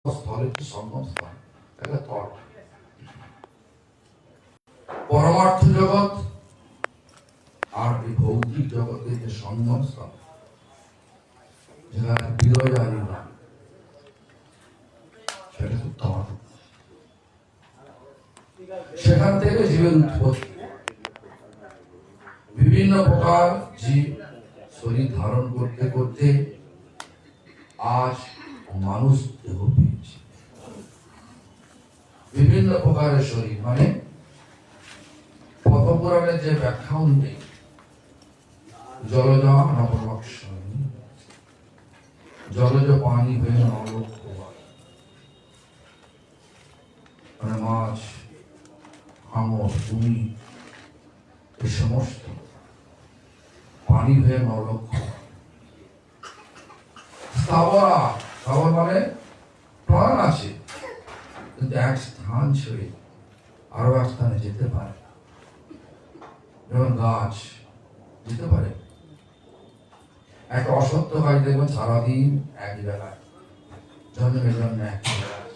স্থল একটি সঙ্গম স্থান, একটা তট। পরমার্থ জগৎ আর এই ভৌতিক জগতের যে সঙ্গম স্থান, যেখানে হৃদয় জানি না, সেটা খুব তট। সেখান থেকে জীবের উৎপত্তি। বিভিন্ন প্রকার জীব শরীর ধারণ করতে করতে আজ মানুষ দেহ পেয়েছে। বিভিন্ন প্রকারের শরীর, মানে পদ্মপুরাণের যে ব্যাখ্যা অনুযায়ী জলজ নবলক্ষণী, জলজ পানি হয়ে নরক, মানে মাছ, হাঙর, তুমি, এই সমস্ত পানি হয়ে নরক। স্থাবরা, স্থাবর মানে প্রাণ আছে, কিন্তু এক স্থান ছেড়ে আরো এক স্থানে যেতে পারে। যেমন গাছ যেতে পারে, একটা অসত্য গাছ দেখবেন সারাদিন এক জায়গায় জন্মে জন্মে এক জায়গায়।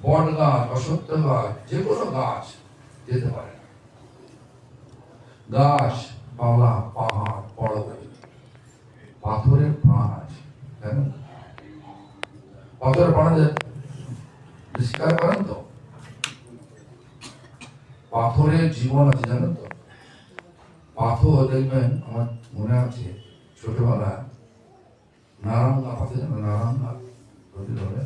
বট গাছ, অসত্য গাছ, যে কোনো গাছ যেতে পারে। গাছ, পালা, পাহাড়, পর্বত, পাথরের প্রাণ আছে। পাথরের প্রাণের স্বীকার করেন তো? পাথরের জীবন আছে, জানেন তো? পাথর দেখবেন, আমার মনে আছে ছোটবেলায় নারাঙ্গা পাথর, নারাঙ্গা নদী ধরে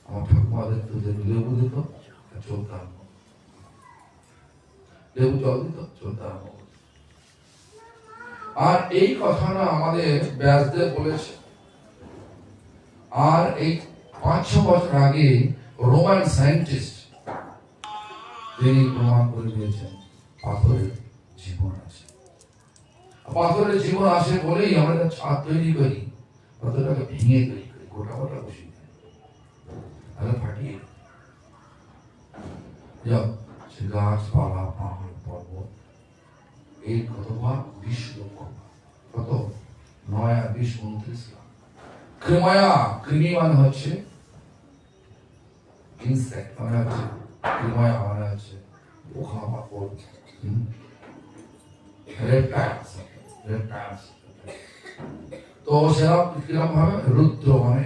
আমার ঠাকুমা দেখতো যে লেবু দিত, চলতাম, লেবু জল দিত, চলতাম। আর এই কথাটা আমাদের ব্যাসদেব বলেছে। আর এই 5-6 বছর আগে রোমান সায়েন্টিস্ট তিনি প্রমাণ করে দিয়েছেন পাথরের জীবন আছে। পাথরের জীবন আছে বলেই আমরা ছাদ তৈরি করি, পাথরটাকে ভেঙে তৈরি করি, গোটা গোটা বসিয়ে তাহলে ফাটিয়ে যাও। সে গাছপালা, পাহাড়, পর্বত, এই কতবার 20 লক্ষ, কত 9 আর 20 29 লাখ। কৃময়া, কৃমি মানে হচ্ছে ইনসেক্ট, মানে হচ্ছে কৃময়া মানে হচ্ছে পোকামাকড়, রেপটাইলস, রেপটাইলস। তো সেরকম কিরকম ভাবে রুদ্র মানে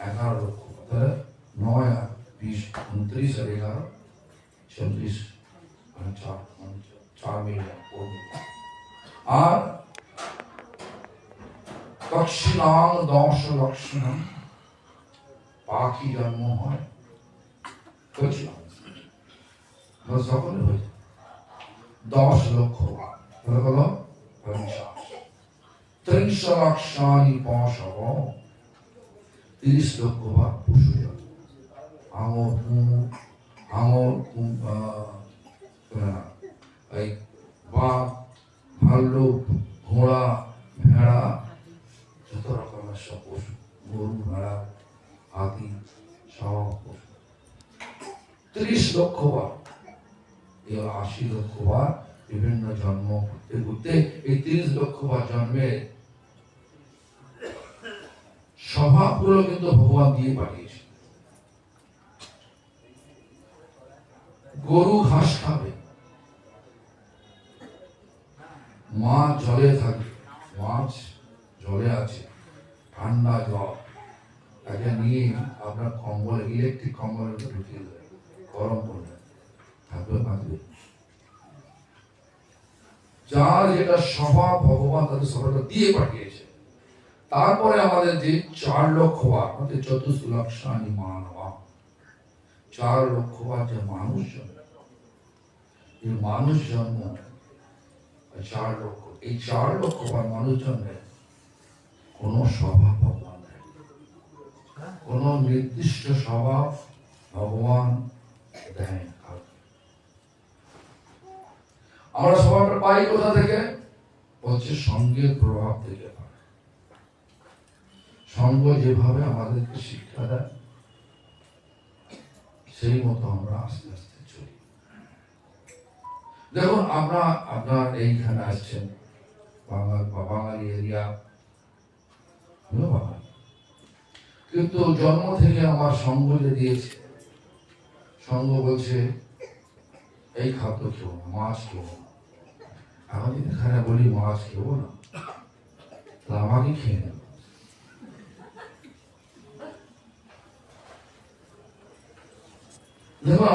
11 লক্ষ, তাহলে 9 আর 20 29 আর 11 40, মানে 4 মিলিয়ন। আর দক্ষিণাং 10 লক্ষণ পাখি জন্ম হয়, সকলে হয়ে 10 লক্ষ, তাহলে বলো 30 লক্ষানি পশব, 30 লক্ষ বা পশু জন্ম। আঙুর, এই বাঘ, ভাল্লুক, ঘোড়া, ভেড়া, যত রকমের সব পশু, গরু, ভেড়া, হাতি, সব পশু 30 লক্ষ বার, 80 লক্ষ বার বিভিন্ন জন্ম ঘুরতে ঘুরতে এই 30 লক্ষ বার জন্মে স্বভাবগুলো কিন্তু ভগবান দিয়ে পাঠিয়েছে। গরু ঘাস খাবে, মাছ জলে থাকবে, মাছ জলে আছে, ঠান্ডা জল, তাকে নিয়ে আপনার কম্বল, ইলেকট্রিক কম্বলের উপর ঢুকিয়ে দেবে, গরম করবে, থাকবে, বাঁচবে। যার যেটা স্বভাব ভগবান তাদের স্বভাবটা দিয়ে পাঠিয়েছে। তারপরে আমাদের যে 4 লক্ষ বার, আমাদের 24 লক্ষানি মানবা, 4 লক্ষ বার যে মানুষ জন্ম, এই মানুষ জন্ম 4 লক্ষ, এই 4 লক্ষ বার মানুষ জন্মে কোন স্বভাব ভগবান দেয়, কোন নির্দিষ্ট স্বভাব ভগবান দেয়। আমরা স্বভাবটা পাই কোথা থেকে? হচ্ছে সঙ্গের প্রভাব থেকে। সঙ্গ যেভাবে আমাদেরকে শিক্ষা দেয়, সেই মতো আমরা আস্তে আস্তে চলি। দেখুন, আপনার এইখানে আসছেন, বাঙালি এরিয়া, বাঙালি, কিন্তু জন্ম থেকে আমার সঙ্গ যে দিয়েছে, সঙ্গ বলছে এই খাদ্য খেও না, মাছ খেও না। আমি যদি এখানে বলি মাছ খেও না, তাহলে আমাকে খেয়ে নেব। দেখুন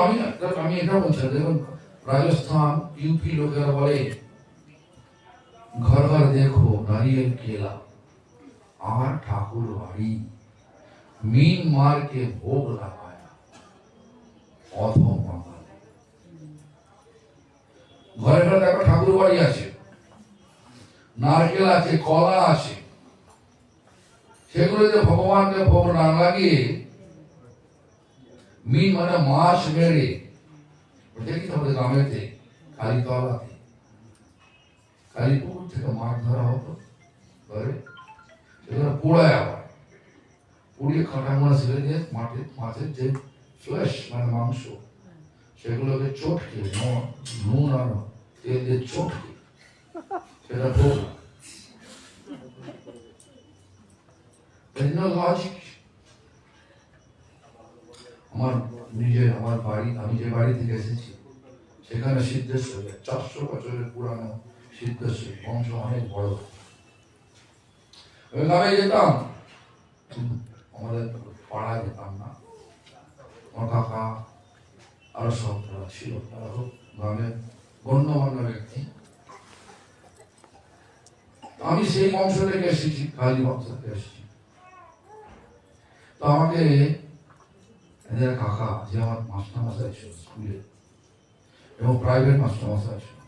আমি এটা বলছি, দেখুন রাজস্থান यूपी লোকেরা বলে ঘর ঘর দেখো নারিয়েল केला, আর ঠাকুর বাড়ি मीन मार के भोग लगाया, অধম বাঙালি। ঘরে ঘরে দেখো ঠাকুর বাড়ি আছে, নারকেল আছে, কলা আছে, সেগুলো যে ভগবানকে ভোগ না লাগিয়ে मीन মানে মাছ মেরে, দেখি আমাদের গ্রামেতে কালীতলাতে কালীপুর থেকে মাছ ধরা হতো, ধরে সেগুলো পোড়ায়, আবার পুড়িয়ে কাঁটা মোড়া ছেড়ে দিয়ে মাছের যে ফ্লেশ মানে মাংস, সেগুলোকে চটকে নুন আর তেল দিয়ে চটকে সেটা ভোগ। লজিক আমার বাড়ি, আমি যে বাড়ি থেকে এসেছি সেখানে সিদ্ধেশ্বরী 400 বছরের পুরানো সিদ্ধেশ্বরী বংশ, অনেক বড়। ওই গ্রামে যেতাম, আমাদের পাড়ায় যেতাম না, আমার কাকা আরো সব ছিল, তারা খুব গ্রামের গণ্যমান্য ব্যক্তি। আমি সেই বংশ থেকে এসেছি, কালী বংশ থেকে এসেছি। তো আমাকে এদের কাকা, যে আমার মাস্টারমশাই ছিল স্কুলে এবং প্রাইভেট মাস্টারমশাই ছিল,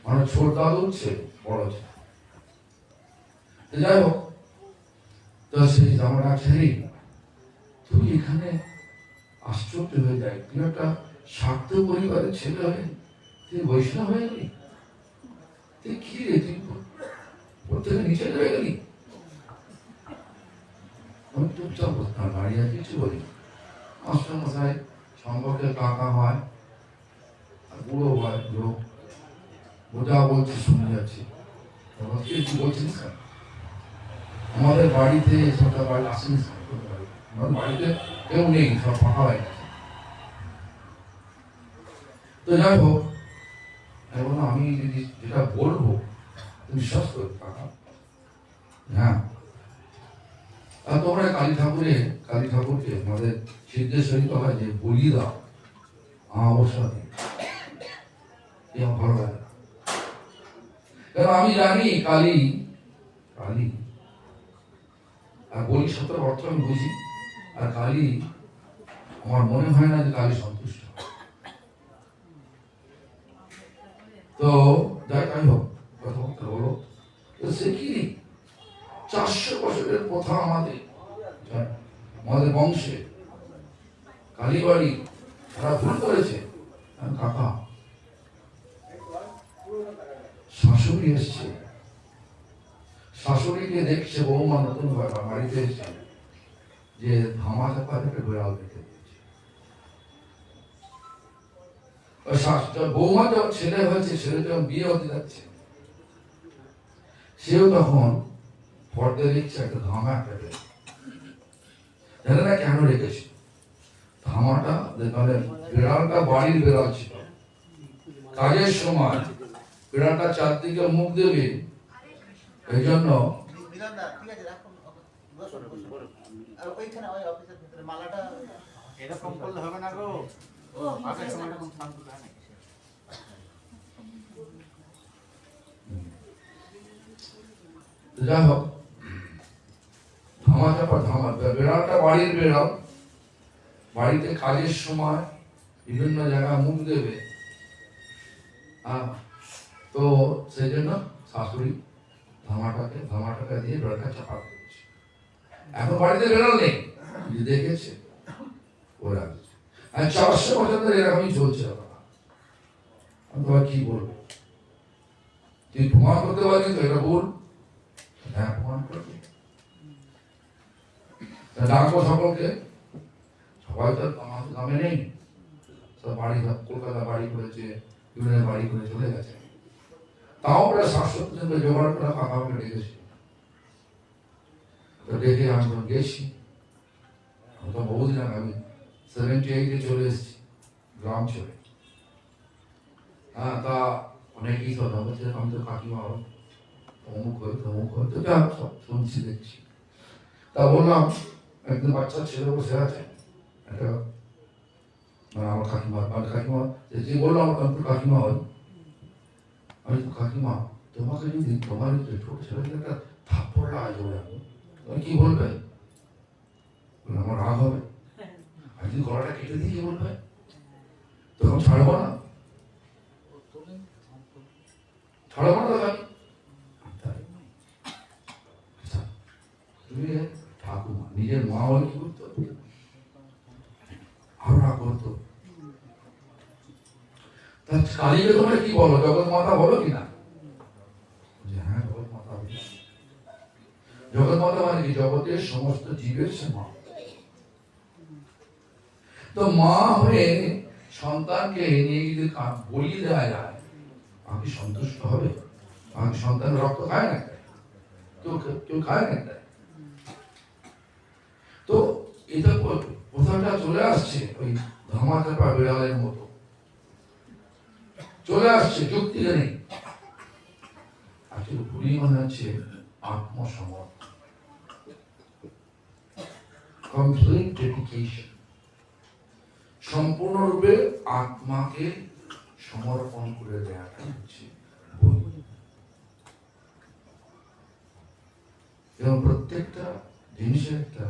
মানে ছোট দাদুর ছেলে, বড় ছেলে। যাই হোক, তো সেই জামাটা ছেড়ে তুই এখানে আশ্চর্য হয়ে যায়, তুই একটা স্বার্থ পরিবারের ছেলে হয়ে তুই বৈষ্ণব হয়ে গেলি, তুই কি রে, তুই প্রত্যেকে নিচে হয়ে গেলি। আমি চুপচাপ বসতাম, দাঁড়িয়ে কিছু বলি। মাস্টার মশাই সম্পর্কের কাকা হয় আর বুড়ো হয় লোক, বোঝা বলছে শুনে যাচ্ছি, কি বলছিস কেন? আমাদের বাড়িতে সবটা বাড়ি আসেনি, আমাদের বাড়িতে কেউ নেই, সব ফাঁকা হয়ে গেছে। তো যাই হোক, এখন আমি যদি যেটা বলবো তুমি বিশ্বাস করতে পারো। হ্যাঁ, আর তোমরা কালী ঠাকুরকে আমাদের সিদ্ধেশ্বরী তো হয় যে বলি দাও অবস্থা দিয়ে, আমার ভালো লাগে। কারণ আমি জানি কালী আর বলি শব্দের অর্থ আমি বুঝি, আর কালী আমার মনে হয় না যে কালী সন্তুষ্ট। তো যাই হোক, কথাবার্তা বলো, সে কি 400 বছরের প্রথা আমাদের বংশে কালীবাড়ি, তারা ভুল করেছে। কাকা শাশুড়ি এসছে, শাশুড়িকে দেখছে বৌমা নতুন বাড়িতে এসছে, যে ধামা চাপা থেকে বিড়াল দেখে দিয়েছে। বৌমা যখন ছেলে হয়েছে, ছেলে যখন বিয়ে হতে যাচ্ছে, সেও তখন ফর্দে দিচ্ছে একটা ধামা, একটা জানে না কেন রেখেছে ধামাটা। মানে বিড়ালটা বাড়ির বিড়াল ছিল, কাজের সময় বিড়ালটা চারদিকে মুখ দেবে, এই জন্য যাই হোক, বিড়ালটা বাড়ির বিড়াল, বাড়িতে কাজের সময় বিভিন্ন জায়গায় মুখ দেবে, তো সেই জন্য শাশুড়ি ধামাটাকে দিয়ে বিড়ালটা চাপা দিয়েছে। এখন বাড়িতে বিড়াল নেই, দেখেছে ওরা 400 বছর ধরে এরকমই চলছে। আমি তোমার কি বলবো, তুই প্রমাণ করতে পারবি তো এটা বল। হ্যাঁ, প্রমাণ করবি, ডাকবো সকলকে। সবাই তো আমাদের গ্রামে নেই, সব বাড়ি, কলকাতা বাড়ি করেছে, বিভিন্ন বাড়ি করে চলে গেছে। তাও প্রায় 700 জোগাড় করে কাকাকে ডেকেছি। তো দেখে আমি তো গেছি, আমি তো বহুদিন আগে, আমি 78-এ চলে এসেছি গ্রাম ছেড়ে। হ্যাঁ, তা অনেকেই তো বলছে আমি তো কাকিমা হই, অমুক হই তমুক হই, তো যা সব শুনছি দেখছি। তা বললাম, একদিন বাচ্চা ছেলে বসে আছে, একটা মানে আমার কাকিমা, আমার কাকিমা যে বললো আমার তো কাকিমা হয়। আমি তো কাকিমা, তোমাকে যদি তোমার ছোট ছেলেকে একটা থাপ্পড় লাগাই দেবো, তুমি কি বলবে? আমার রাগ হবে, আর যদি গলাটা কেটে দিয়ে কি বলবে? তখন ছাড়বো না, ছাড়বো না। আচ্ছা, তুমি ঠাকুমা নিজের মা হলে কি করতো? আরো রাগ করতো। কালীকে তোমরা কি বলো? জগৎ মাতা বলো কিনা? হ্যাঁ, জগৎ মাতা। জগৎ মাতা মানে কি? জগতের সমস্ত জীবের সে মা। তো মা হয়ে সন্তানকে নিয়ে যদি বলিয়ে দেওয়া যায়, আমি সন্তুষ্ট হবে? আমি সন্তান রক্ত খায় না, কেউ খায় না। তো এটা প্রথাটা চলে আসছে ওই ধামাচাপা বিড়ালের মতো চলে আসছে, যুক্তি নেই। আসলে ভুলি মনে হচ্ছে আত্মসমর্পণ, কমপ্লিট ডেডিকেশন, সম্পূর্ণরূপে আত্মাকে সমর্পণ করে দেওয়াটা হচ্ছে ভুল। এবং প্রত্যেকটা জিনিসের একটা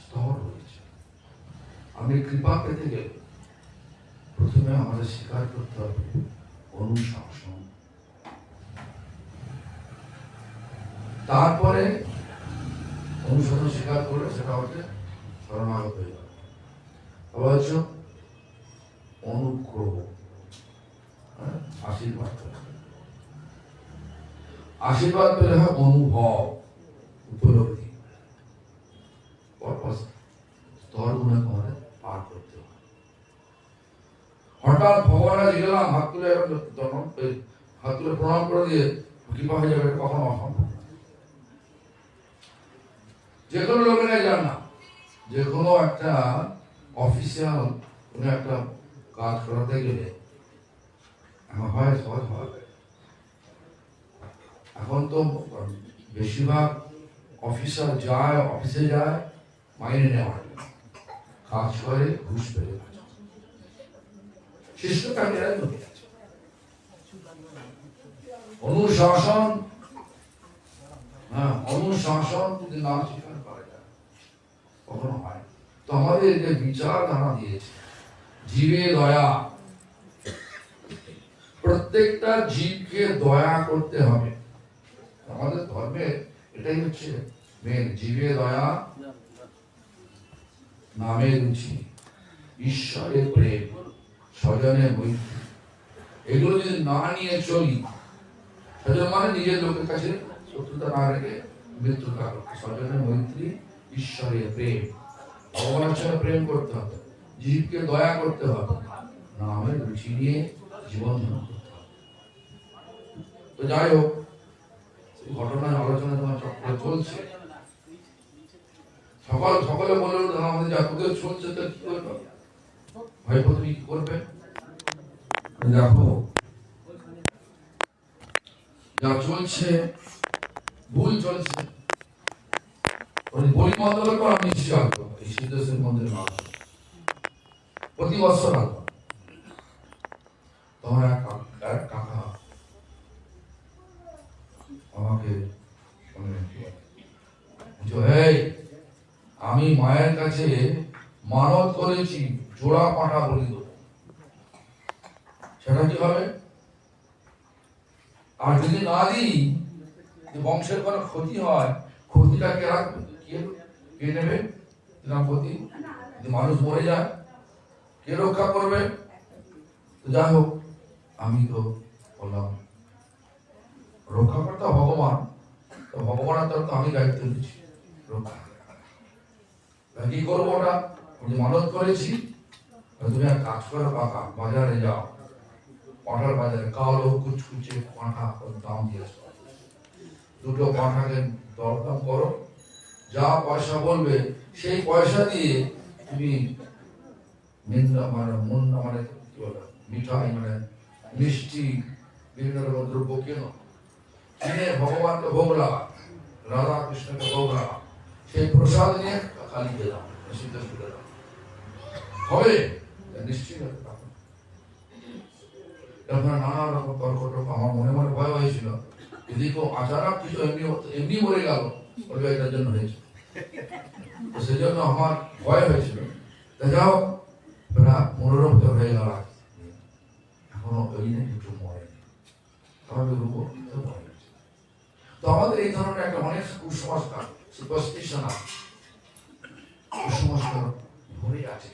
স্তর রয়েছে। আমি কৃপা পেতে গেলে প্রথমে আমাদের স্বীকার করতে হবে অনুশাসন, তারপরে অনুশাসন স্বীকার করে সেটা হচ্ছে শরণাগত হয়ে যাবে। অবশ্য অনুগ্রহ, আশীর্বাদ পেলে, আশীর্বাদ পেলে হয় অনুভব, উপলব্ধি, স্তরগুলো আমাদের পার করতে হয়। হঠাৎ ভগবানের গেলাম, হাত তুলে প্রণাম করে দিয়ে কৃপা হয়ে যাবে, কখনো অসম্ভব। যে কোনো লোকেরা যান না, যে কোনো একটা অফিসিয়াল কোনো একটা কাজ করাতে গেলে এখন হয় সহজ হয়। এখন তো বেশিরভাগ অফিসার যায়, অফিসে যায় মাইনে নেওয়ার, কাজ করে ঘুষ পেলে শিষ্টকারীরাই লোকে আছে। অনুশাসন, অনুশাসন যদি না স্বীকার করা যায় কখনো হয়। তো আমাদের যে বিচারধারা দিয়েছে জীবে দয়া, প্রত্যেকটা জীবকে দয়া করতে হবে। আমাদের ধর্মে এটাই হচ্ছে মেন, জীবে দয়া, নামে রুচি, ঈশ্বরে প্রেম, স্বজনে মৈত্রী। এগুলো যদি না নিয়ে চলি, স্বজন মানে নিজের লোকের কাছে শত্রুতা না রেখে মৃত্যুটা করতে, স্বজনে মৈত্রী, ঈশ্বরে প্রেম, ভগবানের সঙ্গে প্রেম করতে হবে, জীবকে দয়া করতে হবে, নামের রুচি নিয়ে জীবন ধারণ করতে হবে। তো যাই হোক, ঘটনার আলোচনা তোমার চক্র চলছে, সকলে বলে উঠে আমাদের যা তোদের চলছে তো কি করবে ভাইপো, তুমি কি করবে? দেখো যা চলছে ভুল চলছে, পরিমণ্ডলের পর আমি স্বীকার করবো এই সিদ্ধেশ্বর মন্দির প্রতি বছর আসবো। তোমার এক কাকা আমাকে আমি মায়ের কাছে মানত করেছি জোড়া পাঠা বলি দেবো, সেটা কি হবে? আর যদি না দিই, বংশের কোনো ক্ষতি হয়, ক্ষতিটা কে রাখবে? কে নেবে? যদি মানুষ মরে যায় কে রক্ষা করবে? যাই হোক, আমি তো বললাম রক্ষাকর্তা ভগবান, তো ভগবানের তরফ আমি দায়িত্ব নিচ্ছি রক্ষা। কি করবো ওটা? মানত করেছি, তুমি এক কাজ করো কাকা, বাজারে যাও, পাঁঠার বাজারে কালো কুচকুচে পাঁঠা দাম দিয়েছ, দুটো পাঁঠাকে দরদাম করো, যা পয়সা বলবে সেই পয়সা দিয়ে তুমি কি বলে মিঠাই মিষ্টি বিভিন্ন রকম দ্রব্য কেনো, কিনে ভগবানকে ভোগ লাগা, রাধা কৃষ্ণকে ভোগ লাগা, সেই প্রসাদ নিয়ে কালীকে দাও, সিদ্ধেশ্বরে দাও, হবে নিশ্চিত হবে। নানা রকম তর্ক টর্ক আমার মনে মনে ভয় হয়েছিল, যদি কেউ আচানক কিছু এমনি মরে গেল বলবে এটার জন্য হয়েছে, তো সেজন্য আমার ভয় হয়েছিল। যাও প্রায় 15 বছর হয়ে গেল, এখনো ওই নেই কিছু মরেনি, তাহলে তো আমাদের এই ধরনের একটা অনেক কুসংস্কার সুপারস্টিশন আছে, কুসংস্কার ভরে আছে।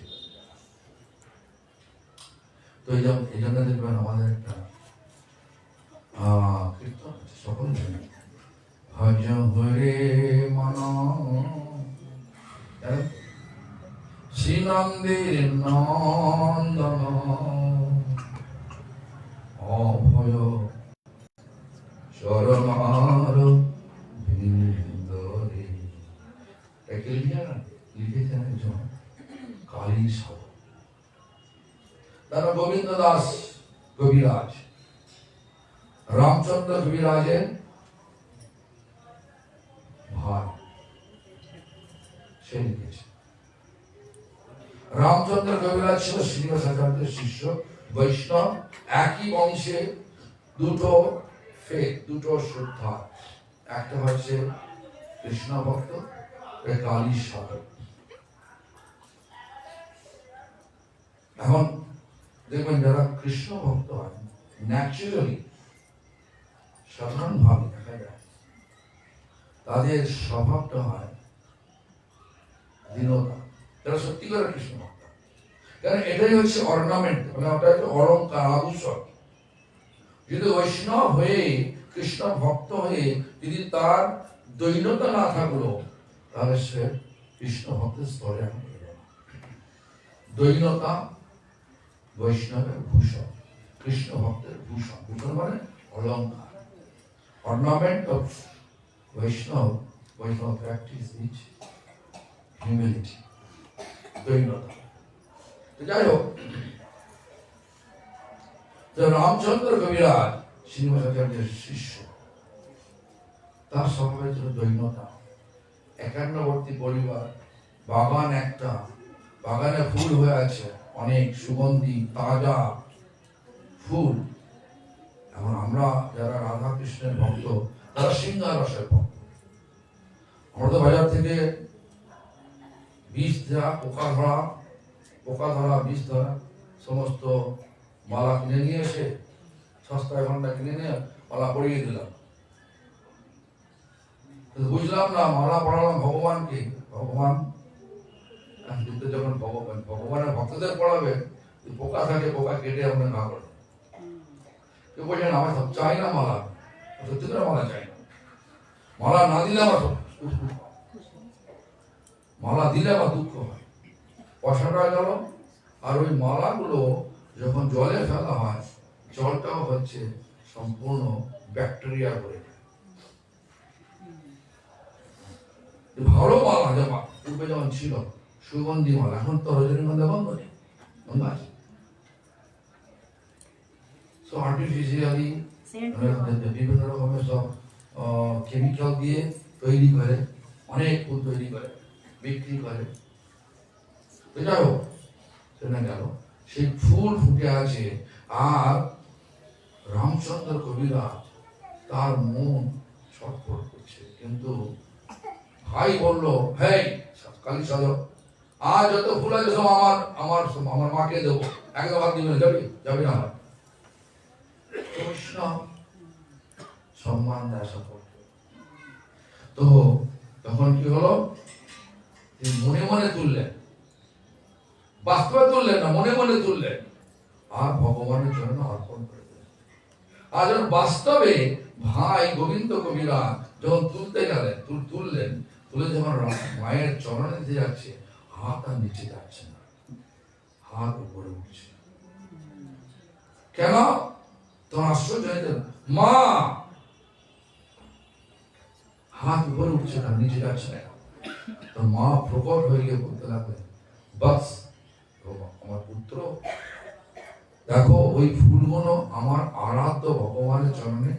তো এই জন্য দেখবেন আমাদের একটা কীর্তন আছে, সকল ভজ হরে মন শ্রীনন্দের নন্দন অভয় চরণার ভিন্দরে। লিখেছেন একজন কালী সাধক, তারা গোবিন্দ দাস কবিরাজ, রামচন্দ্র কবিরাজের ভাই, সে লিখেছে। রামচন্দ্র কবিরাজ ছিল শ্রীনিবাস আচার্যের শিষ্য, বৈষ্ণব, একই বংশে দুটো ফেথ, দুটো শ্রদ্ধা, একটা হচ্ছে কৃষ্ণ ভক্ত, কালী সাধক। এখন দেখবেন যারা কৃষ্ণ ভক্ত হয় ন্যাচুরালি সাধারণ ভাবে দেখা যায় তাদের স্বভাবটা হয় দীনতা, যারা সত্যি করে কৃষ্ণ ভক্ত, কারণ এটাই হচ্ছে অর্নামেন্ট, ওটা হচ্ছে অলঙ্কার, আভূষণ। যদি বৈষ্ণব হয়ে কৃষ্ণ ভক্ত হয়ে যদি তার দৈন্যতা না থাকলো, তাহলে সে কৃষ্ণ ভক্তের স্তরে আমি দৈন্যতা বৈষ্ণবের ভূষণ, কৃষ্ণ ভক্তের ভূষণ। ভূষণ মানে অলঙ্কার, অর্নামেন্ট অফ বৈষ্ণব প্র্যাকটিস ইজ হিউমিলিটি, দৈন্যতা। যাই হোক, রামচন্দ্র কবিরাজ শ্রীনিবাস আচার্যের শিষ্য, তার স্বভাবের ছিল দৈন্যতা, একান্নবর্তী পরিবার, বাগান একটা, বাগানে ফুল হয়ে আছে অনেক সুগন্ধি তাজা ফুল। এখন আমরা যারা রাধা কৃষ্ণের ভক্ত, তারা সিংহার রসের ভক্ত, আমরা তো বাজার থেকে বিষ দেওয়া পোকা ধরা বিষ ধরা সমস্ত মালা কিনে নিয়ে এসে সস্তায় ঘন্টা কিনে নিয়ে মালা পরিয়ে দিলাম, বুঝলাম না মালা পড়ালাম ভগবানকে, ভগবান কিন্তু যখন ভগবানের ভক্তদের পড়াবে পোকা থাকে, পোকা কেটে আমরা না করে কেউ বলছেন আমার সব চাই না মালা, সত্যি করে মালা চাই না, মালা না দিলে আমার মালা দিলে আমার দুঃখ হয়, পয়সাটা গেল। আর ওই মালাগুলো যখন জলে ফেলা হয়, জলটাও হচ্ছে সম্পূর্ণ ব্যাকটেরিয়া করে। ভালো মালা যেমন পূর্বে যেমন ছিল সুগন্ধি মালা, এখন তো রজনীগন্ধা বন্ধ নেই, বন্ধ আছে। সো আর্টিফিশিয়ালি বিভিন্ন রকমের সব কেমিক্যাল দিয়ে তৈরি করে, অনেক ফুল তৈরি করে, বিক্রি করে। তো যাই হোক, সেটা গেল, সেই ফুল ফুটে আছে। আর রামচন্দ্র কবিরাজ তার মন ছটফট করছে, কিন্তু ভাই বললো, হেই কালী সাধক, আর যত ফুল আছে সব আমার মাকে দেবো, একদম হাত দিবে না, যাবি না। আমার কৃষ্ণ সম্মান দেয় সকল। তো তখন কি হলো, মনে মনে তুললেন, বাস্তবে তুললেন না, মনে মনে তুললেন, আর ভগবানের জন্য অর্পণ করে দিলেন। আর যখন বাস্তবে ভাই গোবিন্দ কবিরাজ যখন তুলতে গেলেন, তুললেন, তুলে যখন মায়ের চরণে দিতে যাচ্ছে, হাত আর নিচে যাচ্ছে না, হাত উপরে উঠছে। কেন? তখন আশ্চর্য হয়ে মা, হাত উপরে উঠছে না, নিচে যাচ্ছে না। তো মা প্রকট হয়ে গিয়ে বলতে লাগলেন, বাস আমার পুত্র, দেখো ওই ফুলগুলো আমার আরাধ্য ভগবানের চরণে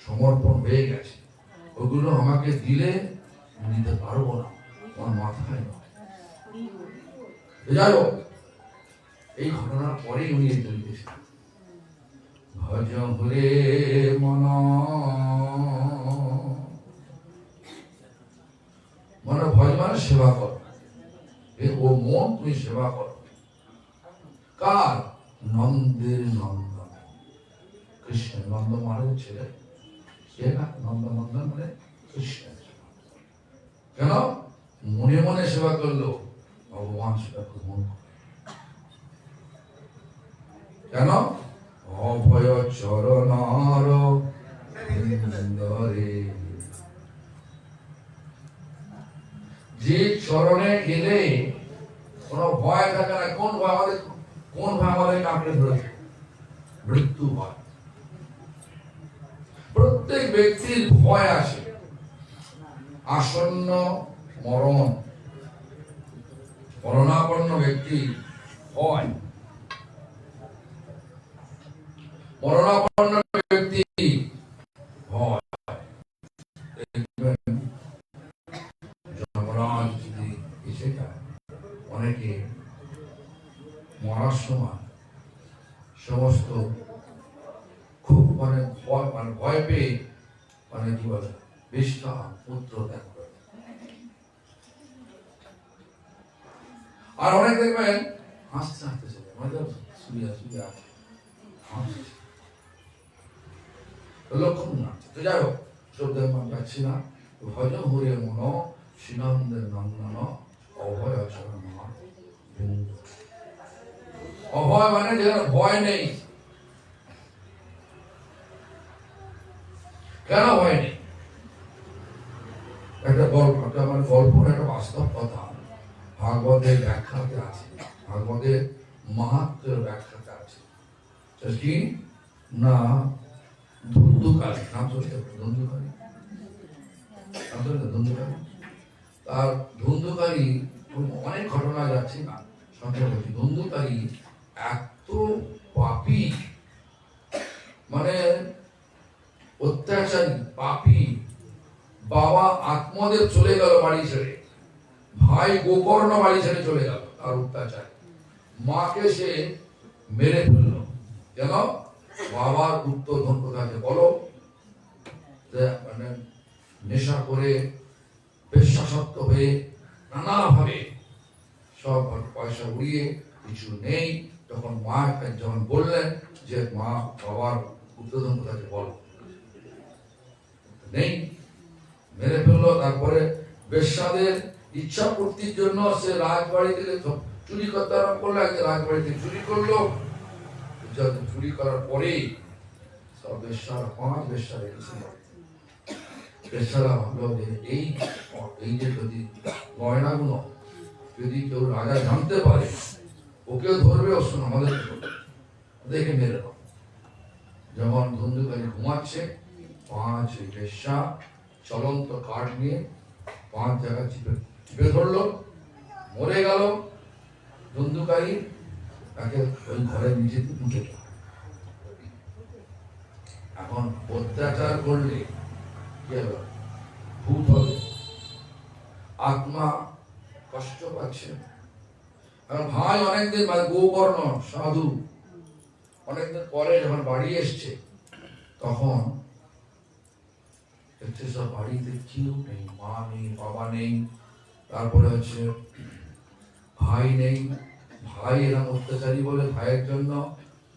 সমর্পণ হয়ে গেছে, ওগুলো আমাকে দিলে নিতে পারবো না, আমার মাথায় নয়। যাই হোক, এই ঘটনার পরেই উনি লিখেছিলেন, ভজ হরে মন, মানে ভজ মানে সেবা করো, ও মন তুমি সেবা করো। কার? নন্দের নন্দন, কৃষ্ণ। নন্দ মহারাজের ছেলে, সে না, নন্দ নন্দন মানে কৃষ্ণ। কেন? মনে মনে সেবা করলো, ভগবান সেটা গ্রহণ করে। কেন? অভয় চরণার বিন্দরে, যে চরণে গেলে কোন ভয় থাকে না। কোন ভয় আমাদের, কোন ভয় আমাদের কাঁপড়ে ধরেছে? মৃত্যু ভয়। প্রত্যেক ব্যক্তির ভয় আসে, আসন্ন মরণ, মরণাপন্ন ব্যক্তি ভয়, মরণাপন্ন ব্যক্তি ভয়। যমরাজ যদি এসে যায়, অনেকে মরার সময় সমস্ত খুব ভয় পেয়ে কি বলে বিষ্ঠা পুত্র ত্যাগ করে। আর অনেক দেখবেন হাসতে হাসতে চলে, লক্ষণ না। তো যাই হোক, শ্রদ্ধা পাচ্ছি না। ভজ হরে মন শ্রীনন্দের নন্দন অভয় চরণ। অভয় মানে যেন ভয় নেই। কেন ভয় নেই? একটা গল্প, আমার গল্প একটা বাস্তব কথা ভাগবতের ব্যাখ্যাতে আছে, ভাগবতের মাহাত্ম্যের ব্যাখ্যাতে আছে। কি না, ধুন্ধুকারী নাম শুনতে, ধুন্ধুকারী নাম শুনতে, ধুন্ধুকারী। তার ধুন্ধুকারী অনেক ঘটনা যাচ্ছে না, সংক্ষেপে বলছি। ধুন্ধুকারী এত পাপী, মানে অত্যাচারী পাপী। বাবা আত্মদেব চলে গেল বাড়ি ছেড়ে, ভাই গোকর্ণ বাড়ি ছেড়ে চলে গেল তার অত্যাচার। মাকে সে মেরে ফেলল। কেন? বাবার গুপ্তধন কোথায় বলো, মানে নেশা করে পেশাসক্ত হয়ে নানাভাবে সব পয়সা উড়িয়ে কিছু নেই। তখন মা যখন বললেন যে মা বাবার গুপ্তধন কোথায় বলো, নেই, মেরে ফেললো। তারপরে বেশ্যাদের ইচ্ছা পূর্তির জন্য সে রাজবাড়ি থেকে চুরি করতে আরম্ভ করলো। একদিন রাজবাড়ি থেকে চুরি করলো। চুরি করার পরেই সব বেশ্যারা, 5 বেশ্যা রেখেছিল। বেশ্যারা ভাবলো যে এই যে যদি গয়নাগুলো যদি কেউ রাজা জানতে পারে, ওকেও ধরবে, ও শোন আমাদের দেখে মেরে দাও। যখন ধুন্ধুকারী ঘুমাচ্ছে, 5 বেশ্যা চলন্ত কাঠ নিয়ে 5 জায়গায় চিপে ধরলো, মরে গেল। ধুন্ধুকারী তাকে ওই ঘরের নিচে ঢুকে। এখন অত্যাচার করলে কি হবে? ভূত হবে, আত্মা কষ্ট পাচ্ছে। ভাই অনেকদিন গোকর্ণ সাধু অনেকদিন পরে যখন বাড়ি এসছে, তখন সব বাড়িতে কেউ নেই, মা নেই, বাবা নেই, তারপরে হচ্ছে ভাই নেই। ভাই এরকম অত্যাচারী বলে ভাইয়ের জন্য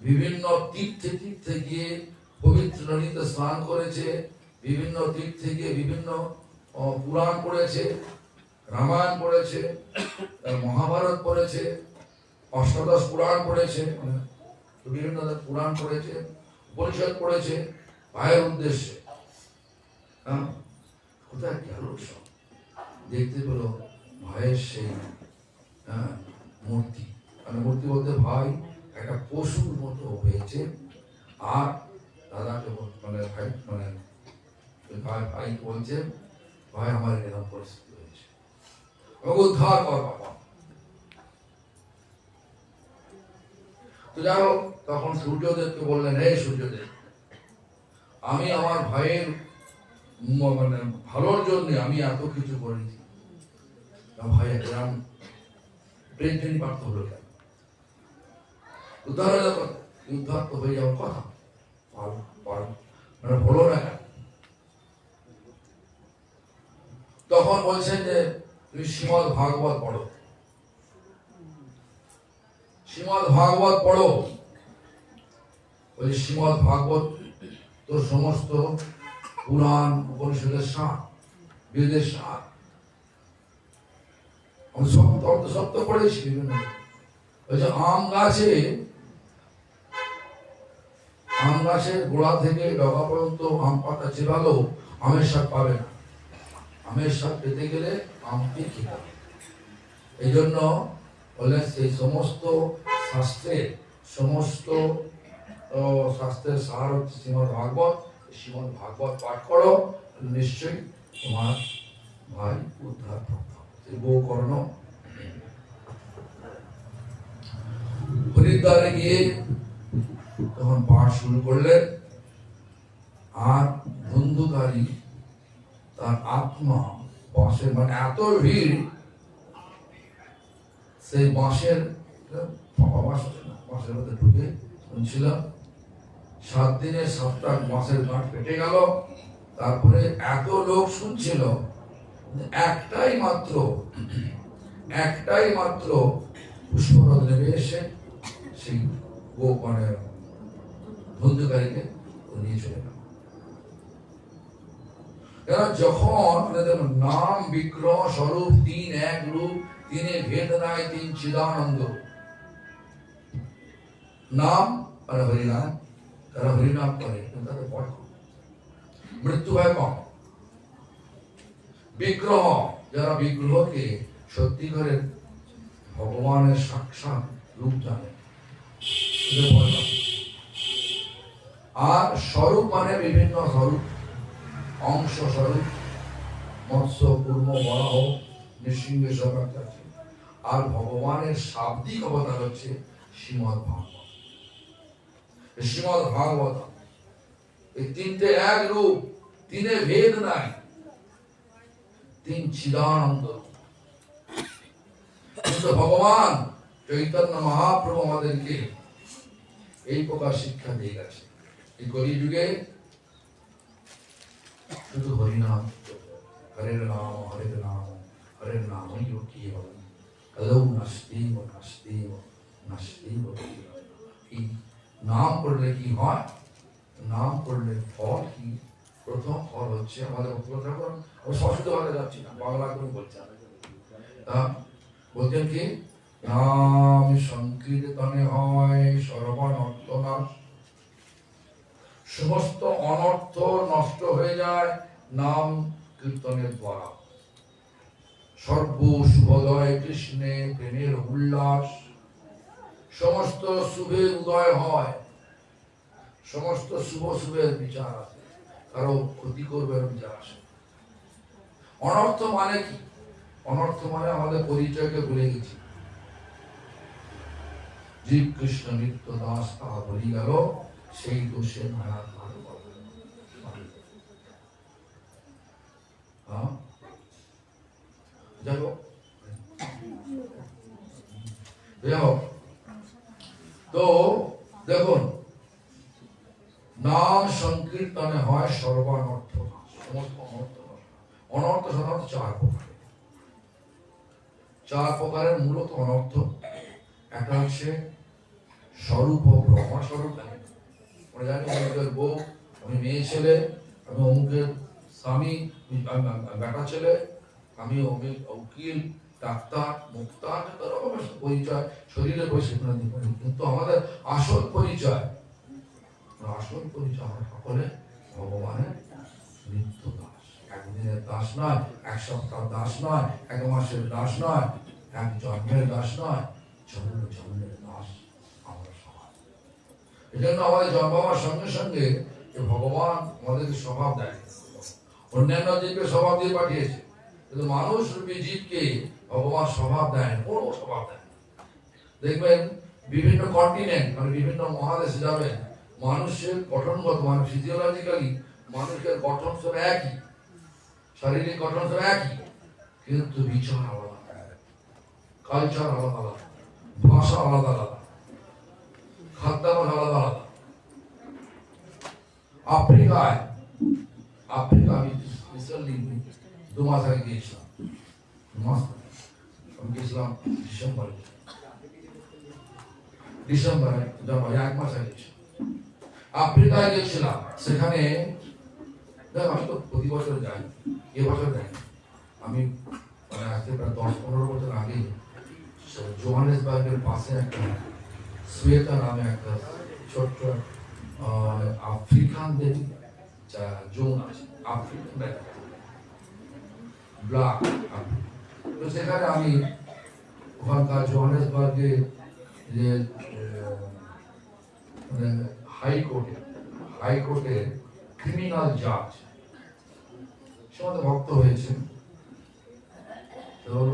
বিভিন্ন তীর্থে গিয়ে পবিত্র নদীতে স্নান করেছে, বিভিন্ন তীর্থে গিয়ে বিভিন্ন পুরাণ পড়েছে, রামায়ণ পড়েছে, মহাভারত পড়েছে, অষ্টাদশ পুরাণ পড়েছে, বিভিন্ন পুরাণ পড়েছে, উপনিষদ পড়েছে ভাইয়ের উদ্দেশ্যে। কোথায় গেল সব? দেখতে পেল ভাইয়ের সেই মূর্তি, মানে মূর্তি বলতে ভাই একটা পশুর মতো হয়েছে। আর দাদাকে মানে ভাই, মানে ভাই বলছে, ভাই আমার এরকম পরিস্থিতি হয়েছে। উদ্ধার কর বাবা। তো যাই হোক, তখন সূর্যদেবকে বললেন, হে সূর্যদেব, আমি আমার ভাইয়ের মানে ভালোর জন্য আমি এত কিছু করেছি, ভাই একদম প্রেম পার্থ হলো কেন? উদ্ধার হয়ে যাবে, উদ্ধার তো হয়ে যাওয়ার কথা, মানে হলো না কেন? তখন বলছেন যে তুমি শ্রীমদ ভাগবত পড়ো, শ্রীমদ ভাগবত পড়ো। বলছে শ্রীমদ ভাগবত তো সমস্ত পুরাণ উপনিষদের সার, বেদের সার, আমি সব তো পড়েছি বিভিন্ন। বলছে আম গাছের গোড়া থেকে ডগা পর্যন্ত আম পাতা চিবালো আমের স্বাদ পাবে না, আমের স্বাদ পেতে গেলে আমকে খেতে হবে। এই জন্য বলে সেই সমস্ত শাস্ত্রের সার হচ্ছে শ্রীমদ ভাগবত। শ্রীমদ ভাগবত পাঠ করো, নিশ্চয়ই তোমার ভাই উদ্ধার প্রাপ্ত হবে। গোকর্ণ হরিদ্বারে গিয়ে তখন পাঠ শুরু করলেন, আর ধুন্ধুকারী তার আত্মা বাঁশের, মানে এত ভিড়, সেই বাঁশের মধ্যে ঢুকে শুনছিল। 7 দিনে 7টা বাঁশের গাঁট পেটে গেল। তারপরে এত লোক শুনছিল, একটাই মাত্র পুষ্পরথ নেমে এসে সেই মানে ধুন্ধুকারীকে নিয়ে চলে গেল। যখন নাম বিগ্রহ স্বরূপ 3 এক রূপ, 3 ভেদ নাই, 3 চিদানন্দ। নাম আর হরিনাম, তারা হরিনাম করে তাদের বড় মৃত্যু হয় কম। বিগ্রহ, যারা বিগ্রহকে সত্যি করে ভগবানের সাক্ষাৎ রূপ জানে, আর স্বরূপ মানে বিভিন্ন স্বরূপ, অংশ স্বরূপ, মৎস্য, কুর্ম, বরাহ, নৃসিংহ সব আছে। আর ভগবানের শাব্দিক অবতার হচ্ছে শ্রীমদ ভাগবত। শ্রীমদ ভাগবত এই 3টে এক রূপ, 3 ভেদ নাই, 3 চিদানন্দ। কিন্তু ভগবান চৈতন্য মহাপ্রভু আমাদেরকে এই প্রকার শিক্ষা দিয়ে গেছে। এই কলিযুগে শুধু হরিনাম, হরের নাম হরের নাম হরের নামই কেবলম, কলৌ নাস্তিব নাস্তিব নাস্তিব। এই নাম করলে কি হয়? নাম করলে ফল কি? প্রথম ফল হচ্ছে আমাদের সংস্কৃত ভাষায় যাচ্ছি না, বাংলা করে বলছি। বলছেন কি? নাম সংকীর্তনে হয় সর্বানর্থ নাশ, সমস্ত অনর্থ নষ্ট হয়ে যায় নাম কীর্তনের দ্বারা। সর্ব শুভোদয় কৃষ্ণে প্রেমের উল্লাস, সমস্ত শুভের উদয় হয়, সমস্ত শুভের বিচার আছে, কারো ক্ষতি করবে বিচার আসে। অনর্থ মানে কি? অনর্থ মানে আমাদের পরিচয়কে ভুলে গেছি। জীব কৃষ্ণ নিত্য দাস তাহা বলি গেল, সেই দোষে মায়া তার তো দেখুন, নাম সংকীর্তনে হয় সর্বানর্থ, সমস্ত অনর্থ। অনর্থ সাধারণত 4 প্রকার। 4 প্রকারের মূলত অনর্থ। একটা হচ্ছে স্বরূপ ও ব্রহ্মা স্বরূপ। আমরা জানি অমুকের বউ, আমি মেয়ে ছেলে, আমি অমুকের স্বামী, বেটা ছেলে, আমি অমুক উকিল, ডাক্তার, মুক্তার, পরিচয় শরীরে বসে দিতে পারি। কিন্তু আমাদের আসল পরিচয় আমরা সকলে ভগবানের নিত্য দাস। একদিনের দাস নয়, 1 সপ্তাহ দাস নয়, 1 মাসের দাস নয়, 1 জন্মের দাস নয়, জন্মের দাস আমরা সবাই। এই জন্য আমাদের জন্মাবার সঙ্গে সঙ্গে ভগবান আমাদেরকে স্বভাব দেয়। অন্যান্য জীবকে স্বভাব দিয়ে পাঠিয়েছে, কিন্তু মানুষ রূপী জীবকে ভগবান স্বভাব দেয় না, কোনো স্বভাব দেয় না। দেখবেন বিভিন্ন কন্টিনেন্ট মানে বিভিন্ন মহাদেশে যাবেন, মানুষের গঠনগত মানে ফিজিওলজিক্যালি মানুষের গঠন সব একই, শারীরিক গঠন সব একই, কিন্তু বিচার আলাদা, কালচার আলাদা আলাদা, ভাষা আলাদা আলাদা, খাদ্যাভ্যাস আলাদা আলাদা। আফ্রিকা আমি রিসেন্টলি 2 মাস আগে গিয়েছিলাম, আমি গিয়েছিলাম ডিসেম্বরে 1 মাস আগে আফ্রিকায় গিয়েছিলাম। সেখানে আমি তো প্রতি বছর যাই, এবছর যাই। আমি মানে আজকে প্রায় 10-15 বছর আগে জোহানেসবার্গের পাশে একটা সোয়েতা নামে একটা ছোট্ট আফ্রিকানদের জোন আছে, আফ্রিকান ব্ল্যাক। তো সেখানে আমি ওখানকার জোহানেসবার্গে যে হাইকোর্টে ক্রিমিনাল জাজ সে আমাদের ভক্ত হয়েছেন।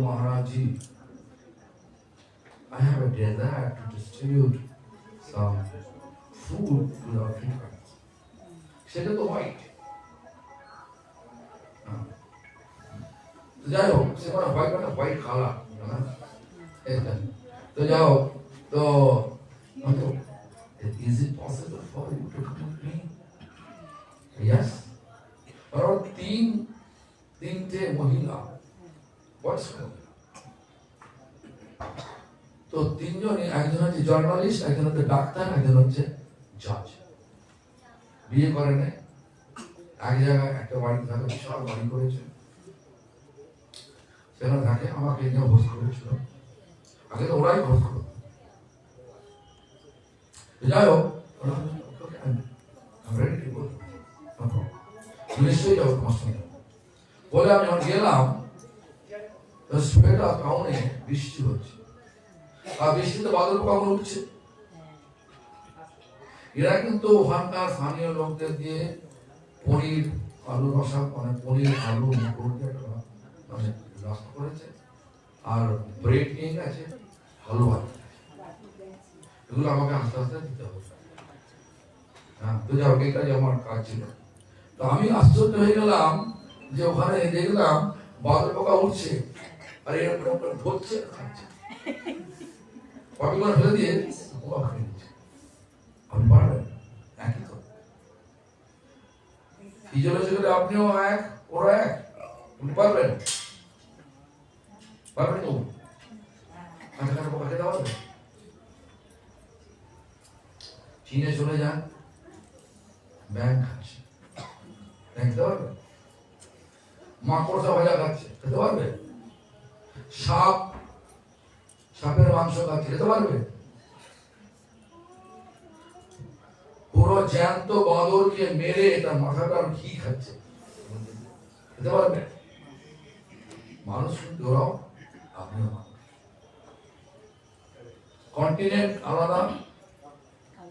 মহারাজ জি, I have a desire to distribute some food to the Africans. সেটা তো হোয়াইট, যাই হোক সে মানে হোয়াইট কালার, তো যাই হোক, তো is it possible for you to come with me? Yes. और তিনটে মহিলা বয়স্ক, তো তিনজনই, একজন হচ্ছে জার্নালিস্ট, একজন হচ্ছে ডাক্তার, একজন হচ্ছে জাজ। বিয়ে করে নেয় এক জায়গায়, একটা বাড়ি থাকে, বিশাল বাড়ি করেছে, সেখানে থাকে। আমাকে নিয়ে হোস করেছিল, আগে তো ওরাই হোস করত। যাই হোক, নিশ্চয়ই যাবো তোমার সঙ্গে বলে আমি যখন গেলাম, টাউনে বৃষ্টি হচ্ছে, আর বৃষ্টিতে বাদল কখন উঠছে। এরা কিন্তু ওখানকার স্থানীয় লোকদের দিয়ে পনির আলু রসা, মানে পনির আলু মানে রাস্তা করেছে, আর ব্রেড নিয়ে গেছে, হালুয়া, এগুলো আমাকে আস্তে আস্তে দিতে হবে। হ্যাঁ, তো যাও, এটাই আমার কাজ ছিল। তো আমি আশ্চর্য হয়ে গেলাম যে ওখানে দেখলাম বাদল পোকা উঠছে, আর এরকম ধরছে, খাচ্ছে, কপিগুলো ফেলে দিয়ে পোকা খেয়ে নিচ্ছে। আপনি পারবেন? একই তো ফিজিওলজিক্যালি আপনিও এক, ওরা এক, আপনি পারবেন? পারবেন তো? কাছাকাছি পোকা খেতে পারবেন? চীনে চলে যান, ব্যাং খাচ্ছে, খেতে পারবে? মাকড়সা ভাজা খাচ্ছে, খেতে পারবে? সাপের মাংস খাচ্ছে, খেতে পারবে? পুরো জ্যান্ত বাঁদরকে মেরে তার মাথাটার ঘি খাচ্ছে, খেতে পারবে? মানুষ কিন্তু ওরাও, আপনিও মানুষ। কন্টিনেন্ট আলাদা,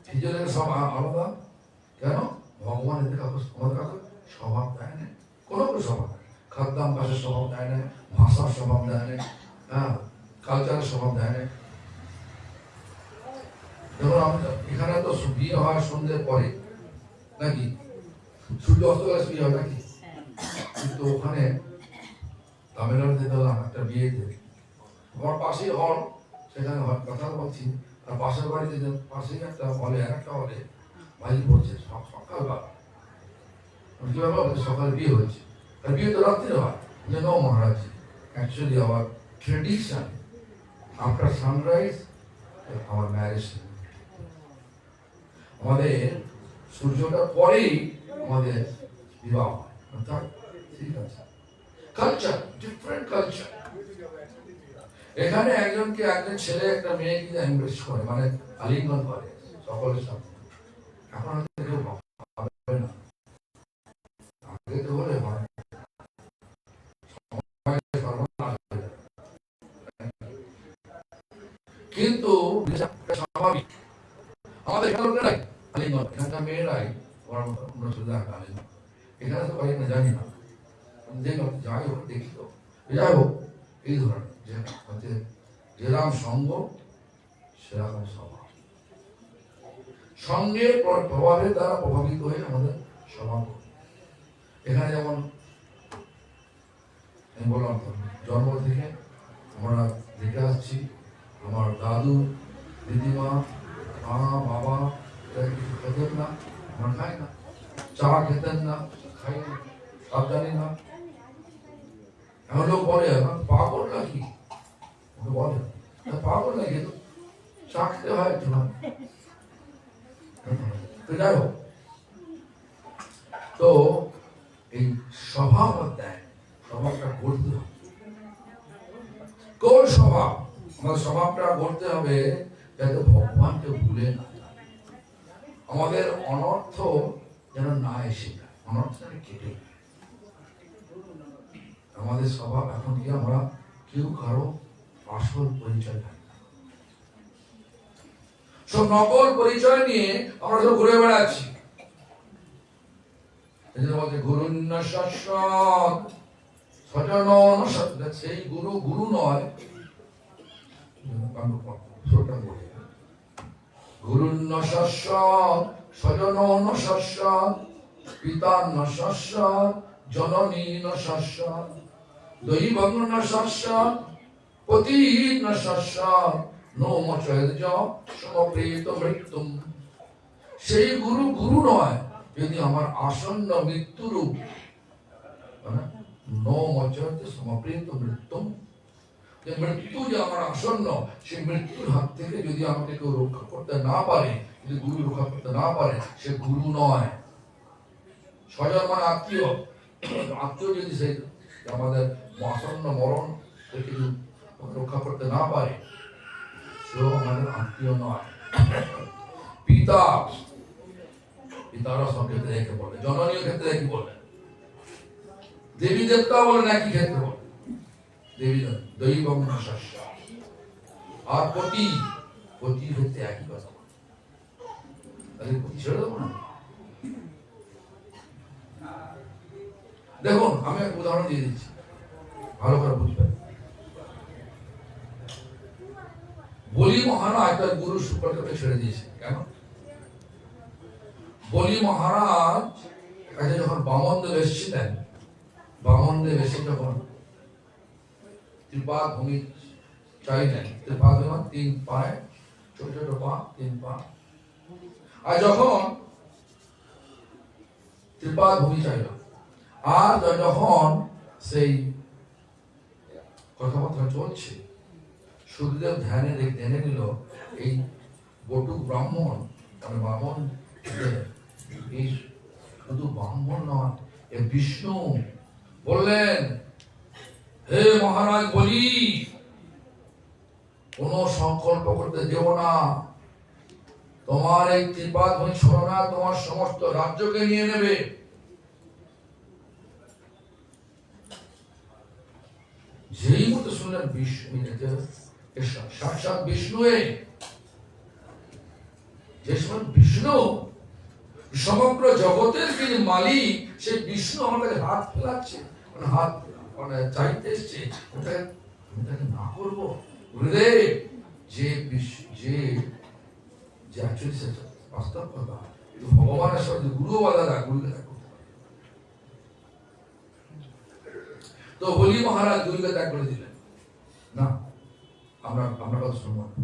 ফিজিওলজি সব আলাদা। কেন? ভগবান এদের আমাদের কাছে স্বভাব দেয় না, কোনো স্বভাব, খাদ্যাভ্যাসের স্বভাব দেয় না, ভাষার স্বভাব দেয় না, হ্যাঁ, কালচারের স্বভাব দেয় না। যেমন এখানে তো বিয়ে হয় সন্ধ্যের পরে, নাকি সূর্য অস্ত গেলে বিয়ে হয় নাকি? কিন্তু ওখানে তামিলনাড়ুতে দেখলাম একটা বিয়েতে, আমার পাশেই হল, সেখানে কথা বলছি, আর পাশের বাড়িতে পাশেই একটা হলে, একটা হলে ভাই বলছে সকালবেলা, কিভাবে সকালে বিয়ে হয়েছে, আর বিয়ে তো রাত্রে হয়। যে no Maharaj, actually our tradition after sunrise আমার ম্যারেজ, আমাদের সূর্যটার পরেই আমাদের বিবাহ। ঠিক আছে, কালচার, ডিফারেন্ট কালচার। এখানে একজন ছেলে একটা মেয়েকে এমব্রেস করে, মানে আলিঙ্গন করে সকলের সামনে। এখন কেউ ভাবে না, আগে তো বলে কিন্তু স্বাভাবিক। আমাদের এখানে লোকেরাই আলিঙ্গন, এখানকার মেয়েরাই আলিঙ্গন, এখানে তো পারি না, জানি না, যাই হোক দেখি তো, যাই হোক এই ধরনের। যেরকম সঙ্গ সেরকম স্বভাব। সঙ্গের প্রভাবের দ্বারা প্রভাবিত হয়ে আমাদের স্বভাব। এখানে যেমন আমি বললাম তো, জন্ম থেকে আমরা দেখে আসছি আমার দাদু দিদিমা মা বাবা কিছু খেতেন না, আমরা খাই না, চা খেতেন না, খাই না, সব জানি না। এখন লোক বলে পাগল নাকি, বলে পাগল নাকি, চা খেতে হয় একটু না। তো যাই হোক, তো এই স্বভাব দেয়, স্বভাবটা গড়তে হবে। কোন স্বভাব? আমাদের স্বভাবটা গড়তে হবে যাতে ভগবানকে ভুলে না যায়, আমাদের অনর্থ যেন না এসে যায়, অনর্থ যেন কেটে যায়। আমাদের স্বভাব এখন কি আমরা কেউ কারো আসল পরিচয় পাই না, সব নকল পরিচয় নিয়ে আমরা সব ঘুরে বেড়াচ্ছি। গুরুন্ন শাশ্বত সজন সত্য, সেই গুরু গুরু নয়। গুরুন্ন শাশ্বত সজন শাশ্বত পিতান্ন শাশ্বত জননী শাশ্বত দৈবং শাশ্বত পতি শাশ্বত নোমচর্য সমপ্রেত মৃত্যুম। সেই গুরু গুরু নয় যদি আমার আসন্ন মৃত্যুরূপ নোমচর্য সমপ্রেত মৃত্যুম, যে মৃত্যু যে আমার আসন্ন, সেই মৃত্যুর হাত থেকে যদি আমাকে কেউ রক্ষা করতে না পারে, যদি গুরু রক্ষা করতে না পারে, সে গুরু নয়। স্বজন মানে আত্মীয়, আত্মীয় যদি সেই আমাদের আসন্ন মরণ থেকে রক্ষা করতে না পারে, সেও আমাদের আত্মীয় নয়। পিতা, পিতারা সব ক্ষেত্রে একে বলে, জননীয় ক্ষেত্রে একই বলে, দেবী দেবতা বলেন একই ক্ষেত্রে বলে, দেবী দৈবং শাশ্বত। আর পতি, পতির ক্ষেত্রে একই কথা বলে। তাহলে পতি ছেড়ে দেবো না? দেখুন, আমি এক উদাহরণ দিয়ে দিচ্ছি, ভালো করে বুঝবেন। বলি মহারাজ তার গুরু শুক্রকে ছেড়ে দিয়েছে। কেন? বলি মহারাজ কাছে যখন বামনদেব এসেছিলেন, বামনদেব এসে যখন ত্রিপাদ ভূমি চাইলেন, ত্রিপাদ তিন পায়ে, ছোট ছোট পা, তিন পা, আর যখন ত্রিপাদ ভূমি চাইল, আর যখন সেই কথাবার্তা চলছে, সুখদেব ধ্যানে ধ্যানে নিল এই বটুক ব্রাহ্মণ, মানে বামন, এই শুধু ব্রাহ্মণ নয়, এ বিষ্ণু। বললেন, হে মহারাজ বলি, কোন সংকল্প করতে যেও না, তোমার এই ত্রিপাদ ভূমি ছলনা তোমার সমস্ত রাজ্যকে নিয়ে নেবে। যেই মতো শুনলেন বিষ্ণু, সাক্ষাৎ বিষ্ণু, যে বিষ্ণু সমগ্র জগতের যিনি মালিক, সেই বিষ্ণু আমাদের হাত ফেলাচ্ছে, হাত মানে চাইতে এসছে, ওটাকে না করবো। গুরুদেব, যে অ্যাকচুয়ালি বাস্তব কথা, ভগবানের সাথে গুরু বাধা, গুরুকে ত্যাগ করতে পারে। তো বলি মহারাজ গুরুকে ত্যাগ করে দিলেন না, আমরা কথা শুনবো না।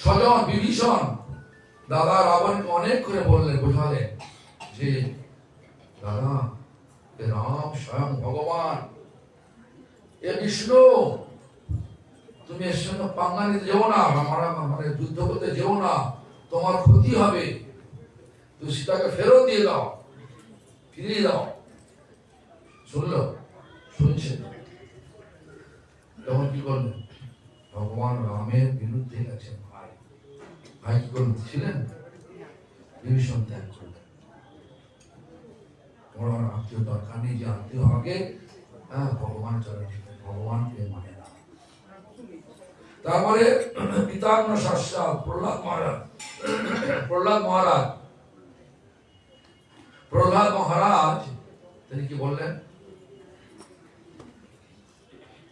স্বজন বিভীষণ দাদা রাবণকে অনেক করে বললেন, বোঝালেন যে দাদা, রাম স্বয়ং ভগবান, এ বিষ্ণু, তুমি এর সঙ্গে পাঙ্গা নিতে যেও না, মানে যুদ্ধ করতে যেও না, তোমার ক্ষতি হবে, তুমি সীতাকে ফেরত দিয়ে দাও, ফিরিয়ে দাও। শুনলো? শুনছে। তখন কি করলেন? ভগবান রামের বিরুদ্ধে গেছেন ভাই, ভাই কি করলেন? ছিলেন বিভীষণ ত্যাগ করলেন। তোমার আত্মীয় দরকার নেই, যে আত্মীয় আগে ভগবান চলে, ভগবানকে মানে না। তারপরে পিতাগ্ন শাশ্বত প্রহ্লাদ মহারাজ তিনি কি বললেন?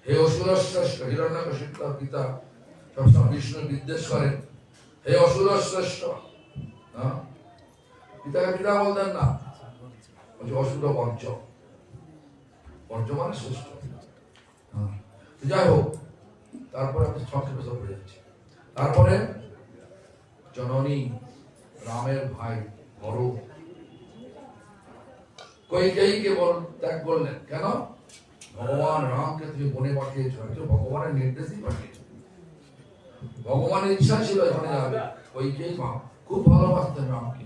হে অসুর শ্রেষ্ঠ, হিরণ্যকশিপু তার পিতা সবসময় বিষ্ণু বিদ্বেষ করেন। হে অসুর শ্রেষ্ঠ, পিতাকে পিতা বলতেন না, বলছে অসুর বর্জ্য, বর্জ্য মানে শ্রেষ্ঠ। যাই হোক, তারপরে আমি সংক্ষেপে সব হয়ে যাচ্ছি। তারপরে জননী রামের ভাই ভরত কৈকেয়ীকে ত্যাগ করলেন। কেন? ভগবান রামকে তুমি বনে পাঠিয়েছ, ভগবানের নির্দেশই পাঠিয়েছ। ভগবানের ইচ্ছা ছিল এখানে যাবে। কৈকেয়ী মা খুব ভালোবাসতেন রামকে।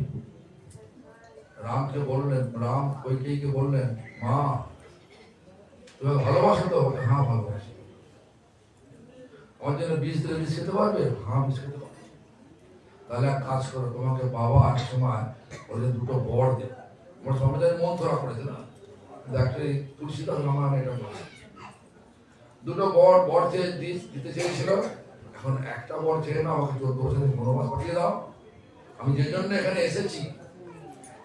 রামকে বললেন, রাম কৈকেয়ীকে বললেন, মা তুমি ভালোবাসো তো? হ্যাঁ ভালোবাসি। আমার জন্য বিষ দিলে বিষ খেতে পারবে? হ্যাঁ বিষ খেতে পারবে। তাহলে এক কাজ করো, তোমাকে বাবা এক সময় বলে দুটো বর দেব। আমার সমাজের মন ধরা করেছে না, ডাক্তারি তুলসীদাস রামায়ণ এটা বলছে। দুটো বর চেয়ে দিতে চেয়েছিল। এখন একটা বর চেয়ে না, আমাকে 14 বছরের বনবাস পাঠিয়ে দাও। আমি যে জন্য এখানে এসেছি,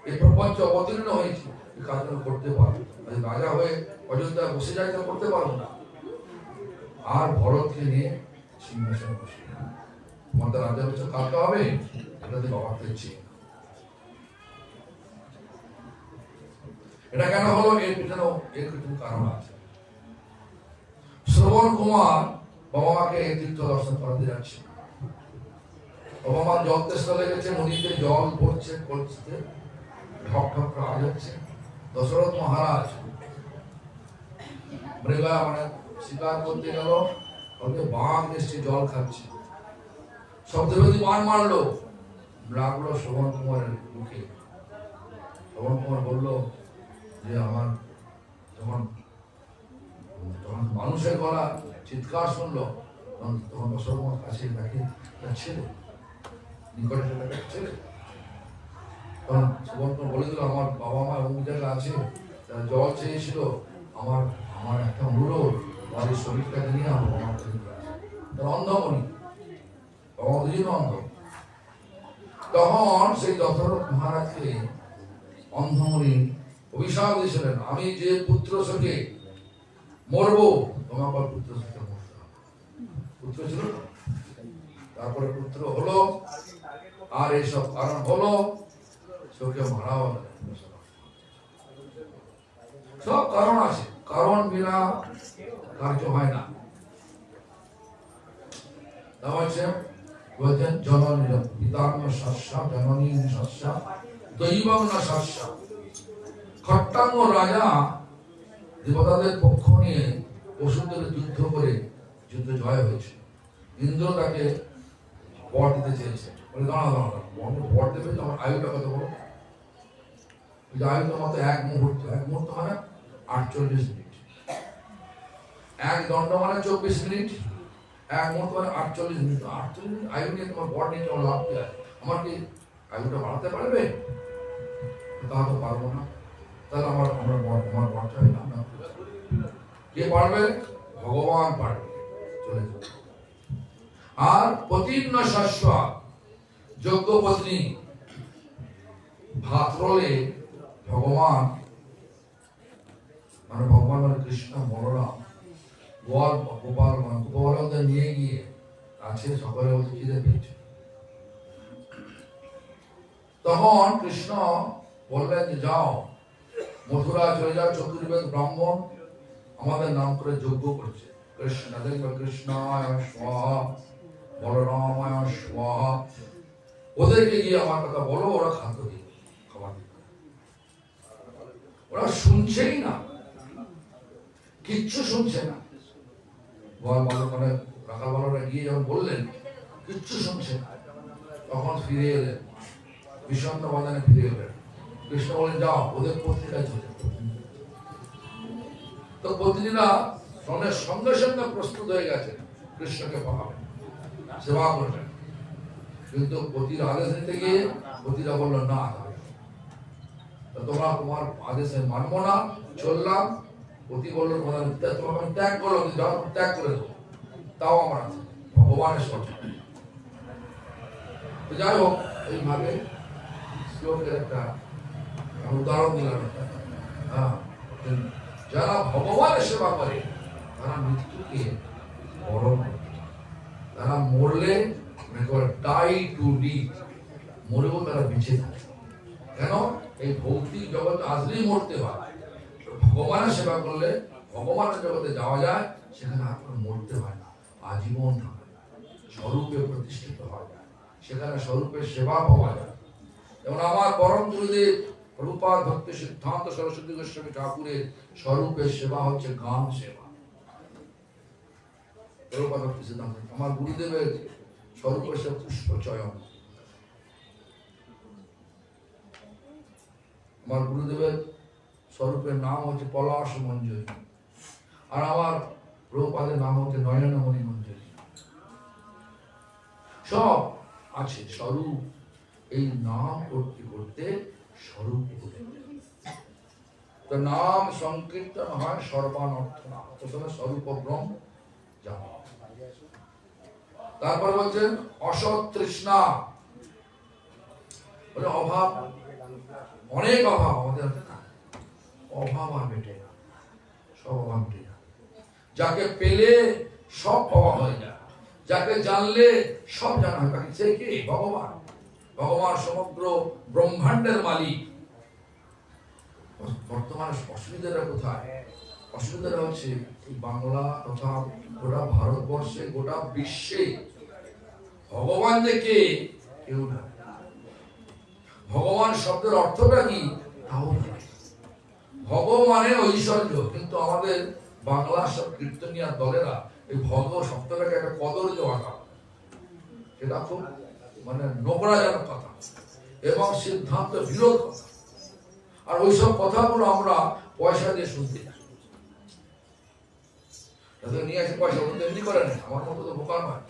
এই প্রপঞ্চ অবতীর্ণ হয়েছি, এই কাজগুলো করতে পারবো। রাজা হয়ে অযোধ্যায় বসে যাই তা করতে পারবো না। আর ভরতকে নিয়ে সিংহাসনে বসে তোমাদের রাজা বছর কালকে হবে, এটাতে বাবার ইচ্ছে। এটা কেন হলো? এর পিছনে কারণ আছে। শ্রবণ কুমার বাবা মাকে তীর্থ দর্শন করাতে যাচ্ছে। বাবা মা জল তেষ্টা লেগেছে, নদীতে জল পড়ছে, কলসিতে ঢক ঢক আওয়াজ হচ্ছে। দশরথ মহারাজ মৃগা মানে শিকার করতে গেল, বাঘ নিশ্চয় জল খাচ্ছে, শব্দবেদী বান মারলো, লাগলো শ্রবণ কুমারের মুখে। শ্রবণ কুমার বললো যে আমার যখন মানুষের গলা চিৎকার শুনলো, তখন দশরথ কুমার কাছে তাকে ছেলে নিকটে ছেলে। তখন শ্রবণ কুমার বলে দিল, আমার বাবা মা অমুক জায়গা আছে, তারা জল চেয়েছিল, আমার একটা অনুরোধ, বাড়ির শরীরটাকে নিয়ে আমার বাবা তার অন্ধমণি, বাবা দুজন অন্ধ। তখন সেই দশরথ মহারাজকে অন্ধমণি অভিশাপ দিয়েছিলেন, আমি যে পুত্র শোকে মরবো, তোমাকে পুত্র শোকে মরতে হবে। পুত্র ছিল, তারপরে পুত্র হলো, আর এইসব কারণ হলো, শোকে মারা হলো। সব কারণ আছে, কারণ বিনা কার্য হয় না। বলছেন জননী পিতাম শস্যা জননী শস্যা দৈবং না শস্যা। খট্টাঙ্গ রাজা দেবতাদের পক্ষ নিয়ে পশুদের যুদ্ধ করে যুদ্ধ জয় হয়েছে। ইন্দ্র তাকে বর দিতে চেয়েছে, বলে দাঁড়া দাঁড়া বর দেবে, তোমার আয়ুটা কত বড়? আয়ু তো মতো 1 মুহূর্ত, 1 মুহূর্ত মানে 48 মিনিট, 1 দণ্ড মানে 24 মিনিট, 1 মুহূর্ত মানে 48 মিনিট। 48 মিনিট আয়ু নিয়ে তোমার বর নিয়ে তোমার লাভ কি আছে? আমার কি আয়ুটা বাড়াতে পারবে? তা তো পারবো না। তাহলে আমার বরটা না, কে পারবে? ভগবান পারবে। চলে যাবে। আর পতির্ণ শস্য যোগ্য পত্নী ভাত রলে ভগবান মানে কৃষ্ণ বলরাম গোপালদের নিয়ে গিয়ে আছে, সকলে বলছে খিদে পেয়েছে। তখন কৃষ্ণ বললেন যে যাও মথুরা চলে যাও, চতুর্বেদ ব্রাহ্মণ আমাদের নাম করে যজ্ঞ করছে। কৃষ্ণ দেখবে কৃষ্ণায় স্বাহা বলরামায় স্বাহা, ওদেরকে গিয়ে আমার কথা বলো, ওরা খাদ্য দিবে, খাবার দিবে। ওরা শুনছেই না, কিচ্ছু শুনছে না। মানে রাখাল বালকরা গিয়ে যখন বললেন, কিচ্ছু শুনছে না। তখন ফিরে এলেন, বিষণ্ণ বাদনে ফিরে এলেন। কৃষ্ণ বলেন যাও ওদের পত্রিকায় চলে। তো পত্নীরা সঙ্গে সঙ্গে প্রস্তুত হয়ে গেছে কৃষ্ণকে পাঠাবেন, সেবা করবেন। কিন্তু পতির আদেশ নিতে গিয়ে পতিরা বলল না, তোমরা তোমার আদেশে মানবো না, চললাম। পতি বললো তোমাকে আমি ত্যাগ করলো, ত্যাগ করে দেবো, তাও আমার আছে ভগবানের সঠিক। তো যাই হোক, এইভাবে শ্লোকের একটা উদাহরণ দিলাম। হ্যাঁ, যারা ভগবানের সেবা করে তারা মৃত্যুকে বরণ করে, তারা মরলে ডাই টু লিভ, মরেও তারা বেঁচে থাকে। কেন? এই ভৌতিক জগৎ আসলেই মরতে হয়, ভগবানের সেবা করলে ভগবানের জগতে যাওয়া যায়, সেখানে আর মরতে হয় না, আজীবন থাকে, স্বরূপে প্রতিষ্ঠিত হওয়া যায়, সেখানে স্বরূপের সেবা পাওয়া যায়। যেমন আমার পরম গুরুদেব প্রভুপাদ ভক্তি সিদ্ধান্ত সরস্বতী গোস্বামী ঠাকুরের স্বরূপের সেবা হচ্ছে গান সেবা। প্রভুপাদ ভক্তি সিদ্ধান্ত আমার গুরুদেবের স্বরূপের সে পুষ্প চয়ন, আমার গুরুদেবের স্বরূপের নাম হচ্ছে পলাশ মঞ্জুরি, আর আমার প্রভুপাদের নাম হচ্ছে নয়নমণি মঞ্জুরি। সব আছে স্বরূপ, এই নাম করতে করতে স্বরূপ বলে। তো নাম সংকীর্তন হয় সর্বানর্থ নাম, প্রথমে স্বরূপ ব্রহ্ম জানা। তারপর বলছেন অসৎ তৃষ্ণা, বলে অভাব, অনেক অভাব আমাদের আছে না, অভাব আর মেটে না, সব অভাব মেটে না। যাকে পেলে সব পাওয়া হয়ে যায়, যাকে জানলে সব জানা হয়, তাকে সে কে? ভগবান। ভগবান সমগ্র ব্রহ্মাণ্ডের মালিক। বর্তমানে অসুবিধাটা কোথায়? অসুবিধাটা হচ্ছে এই বাংলা তথা গোটা ভারতবর্ষে, গোটা বিশ্বে ভগবান দেখে কেউ না। ভগবান শব্দের অর্থটা কি তাও না। ভগবানের ঐশ্বর্য, কিন্তু আমাদের বাংলা সব কীর্তনিয়া দলেরা এই ভগ শব্দটাকে একটা কদর দেওয়া, সেটা খুব নোংরাজনক কথা এবং সিদ্ধান্ত বিরোধ কথা। আর ওইসব কথাগুলো আমরা পয়সা দিয়ে শুনতে চাই, নিয়ে আসে পয়সা, এমনি করে না, আমার মতো তো বোকা নয়,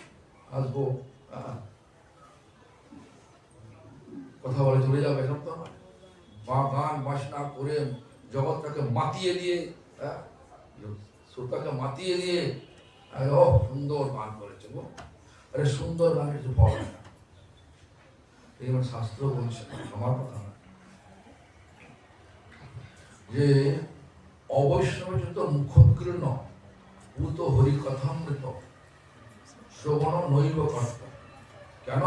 আসবো কথা বলে চলে যাবে, এসব তো নয়। বা গান বাসনা করে জগৎটাকে মাতিয়ে দিয়ে, শ্রোতাকে মাতিয়ে দিয়ে সুন্দর গান করেছে গো, আরে সুন্দর গান কিছু পাওয়া যায় না, এই শাস্ত্র বলছে, আমার কথা না। যে অবৈষ্ণবযুক্ত মুখোৎকীর্ণ ভূত হরিকথামৃত শ্রবণ নৈব কর্ত, কেন?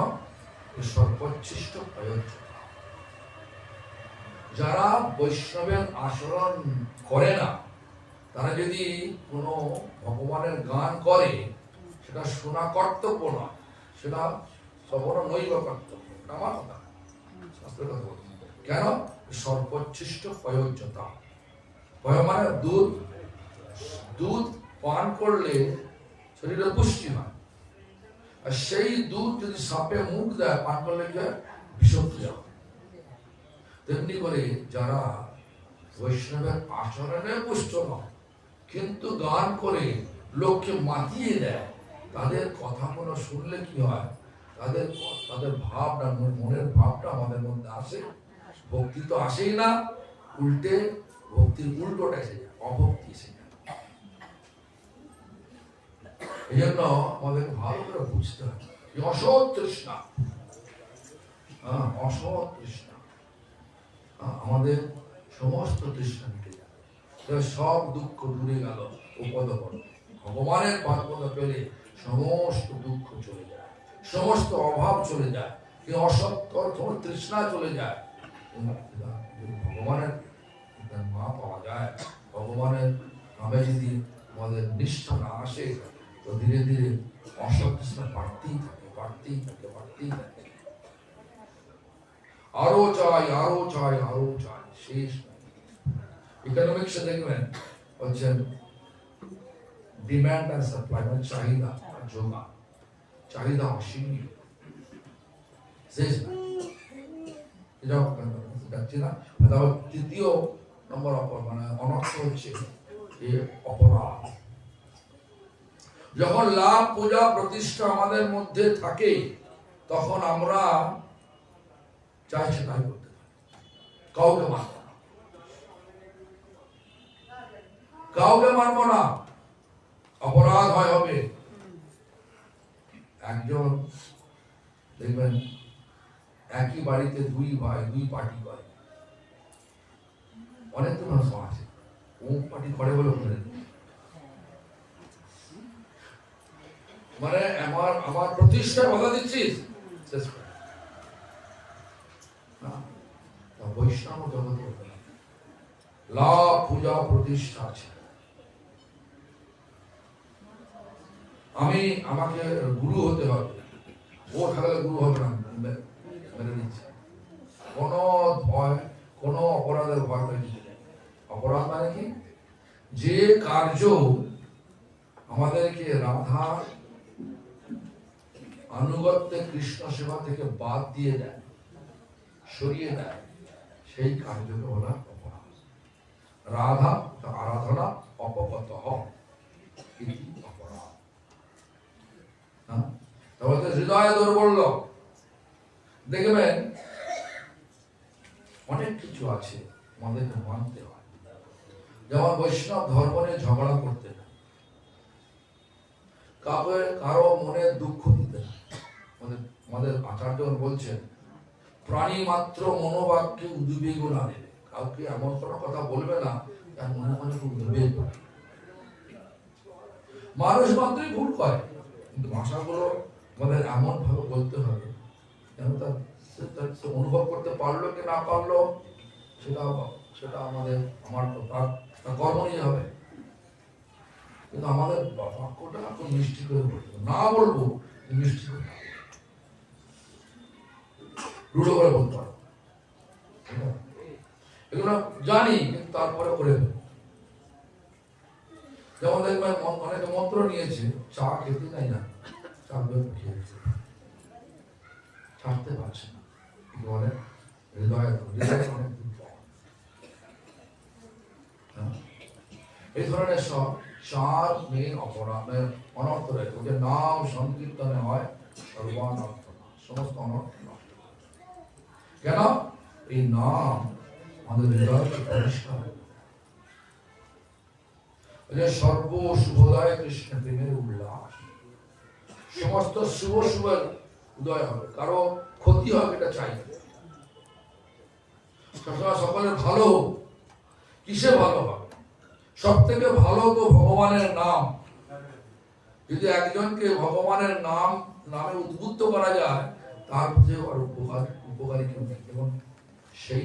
সর্বোচ্ছিষ্ট প্রয়োজ্য। যারা বৈষ্ণবের আচরণ করে না, তারা যদি কোনো ভগবানের গান করে, সেটা শোনা কর্তব্য নয়, সেটা শ্রবণ নৈব কর্তব্য, আমার কথা, শাস্ত্রের কথা বলছি। কেন? সর্বোচ্ছিষ্ট প্রয়োজ্যতা। পয় মানে দুধ, দুধ পান করলে শরীরে পুষ্টি হয়, আর সেই দুধ যদি সাপে মুখ দেয়, পান করলে কি হয়? বিষক্রিয়া যায়। তেমনি করে যারা বৈষ্ণবের আচরণে পুষ্ট নয়, কিন্তু গান করে লোককে মাতিয়ে দেয়, তাদের কথাগুলো শুনলে কি হয়? তাদের ভাবটা, মনের ভাবটা আমাদের মধ্যে আসে, ভক্তি তো আসেই না, উল্টে ভক্তির উল্টোটা এসে যায়, অভক্তি এসে যায়। এই জন্য আমাদের ভালো করে বুঝতে হবে অসৎ তৃষ্ণা, অসৎ তৃষ্ণা আমাদের সমস্ত তৃষ্ণা মিটে যাবে, সব দুঃখ দূরে গেল। উপদপদ ভগবানের পাদপদ পেলে সমস্ত দুঃখ চলে যায়, সমস্ত অভাব চলে যায়, অসৎ তৃষ্ণা চলে যায়। ভগবানের মা পাওয়া যায়, ভগবানের নামে যদি আমাদের নিষ্ঠা না আসে, তো ধীরে ধীরে অসৎ তৃষ্ণা বাড়তেই থাকে, বাড়তেই থাকে, বাড়তেই থাকে। আরো চাই, আরো চাই, আরো চাই, শেষ নাই। ইকোনমিক্সে দেখবেন হচ্ছে ডিমান্ড আর সাপ্লাই, মানে চাহিদা আর যোগান, চাহিদা অসীম, শেষ নাই। যাচ্ছি না। তারপর তৃতীয় নম্বর অনর্থ হচ্ছে অপরাধ। যখন লাভ, পূজা, প্রতিষ্ঠা আমাদের মধ্যে থাকে, তখন আমরা চাইছে তাই করতে পারি, কাউকে মানব না, কাউকে মানব না, অপরাধ হয় হবে। একজন দেখবেন একই বাড়িতে দুই ভাই দুই পার্টি করে, অনেক তো মানুষ আছে, ও পার্টি করে বলে ওখানে, মানে আমার আমার প্রতিষ্ঠায় বাধা দিচ্ছিস, শেষ করে। বৈষ্ণব জগতে লাভ পূজা প্রতিষ্ঠা আছে। আমাকে গুরু হতে হবে, ও থাকলে গুরু হবে না, মেনে নিচ্ছে। কোন ভয়, কোন অপরাধের ভয় নেই। অপরাধ মানে কি? যে কার্য আমাদেরকে রাধা আনুগত্যে কৃষ্ণ সেবা থেকে বাদ দিয়ে দেয়, সরিয়ে দেয়, সেই কার্যকে বলা অপরাধ। রাধা আরাধনা অপগত অপরাধ। তাহলে হৃদয় দুর্বল, দেখবেন অনেক কিছু আছে আমাদেরকে মানতে হয়। যেমন বৈষ্ণব ধর্ম নিয়ে ঝগড়া করতে না, কারো মনে দুঃখ দিতে না। আমাদের আচার্য বলছেন, প্রাণী মাত্র মনোবাক্যে উদ্বেগ না নেবে। কাউকে এমন কোনো কথা বলবে না তার মনে মনে উদ্বেগ হয়। মানুষ মাত্রই ভুল করে, কিন্তু ভাষাগুলো আমাদের এমন ভাবে বলতে হবে যেন তার অনুভব করতে পারলো কি না পারলো সেটা আমার কর্ম নিয়ে হবে। কিন্তু আমাদের বাক্যটা খুব মিষ্টি করে বলতে না, বলবো মিষ্টি করে, রুড়ো করে বলতে পারবো। এগুলো জানি, কিন্তু তারপরে করে দেবো। যেমন দেখবেন অনেকে মন্ত্র নিয়েছে, চা খেতে চাই না, চা খেয়েছে, ছাড়তে পারছে না। বলে হৃদয় অনেক এই ধরনের সব চার মেন অপরাধের অনর্থ রয়েছে। ওদের নাম সংকীর্তনে হয় সর্বানর্থ, সমস্ত অনর্থ নষ্ট। কেন? এই নাম আমাদের হৃদয়কে পরিষ্কার, সর্ব শুভোদয় কৃষ্ণ প্রেমের উল্লাস, সমস্ত শুভ শুভের উদয় হবে, কারো ক্ষতি হবে এটা চাই। সকলের ভালো, কিসে ভালো হবে? সব থেকে ভালো তো ভগবানের নাম। যদি একজনকে ভগবানের নামে উদ্বুদ্ধ করা যায়, তার প্রতি আর উপকারী কেউ নেই। এবং সেই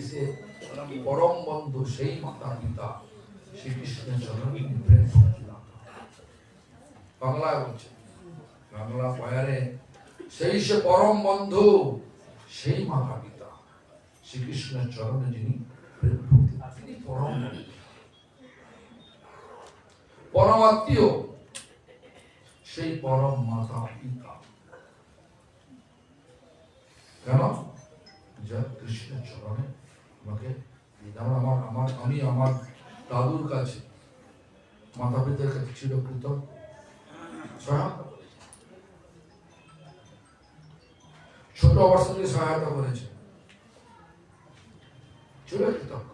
সে পরম বন্ধু, সেই মাতা পিতা শ্রীকৃষ্ণের চরণে প্রেম ভক্তি লাভ। বাংলায় বলছে, বাংলা পয়ারে, সেই সে পরম বন্ধু, সেই মাতা পিতা শ্রীকৃষ্ণের চরণে যিনি প্রেম ভক্তি, তিনি পরম পরমাত্মীয়, সেই পরম মাতা পিতা। কেন? যা কৃষ্ণের চরণে আমাকে, যেমন আমি আমার দাদুর কাছে, মাতা পিতার কাছে চিরকৃত সহায়তা করেছে, ছোট অবস্থা থেকে সহায়তা করেছে, চিরকৃতজ্ঞ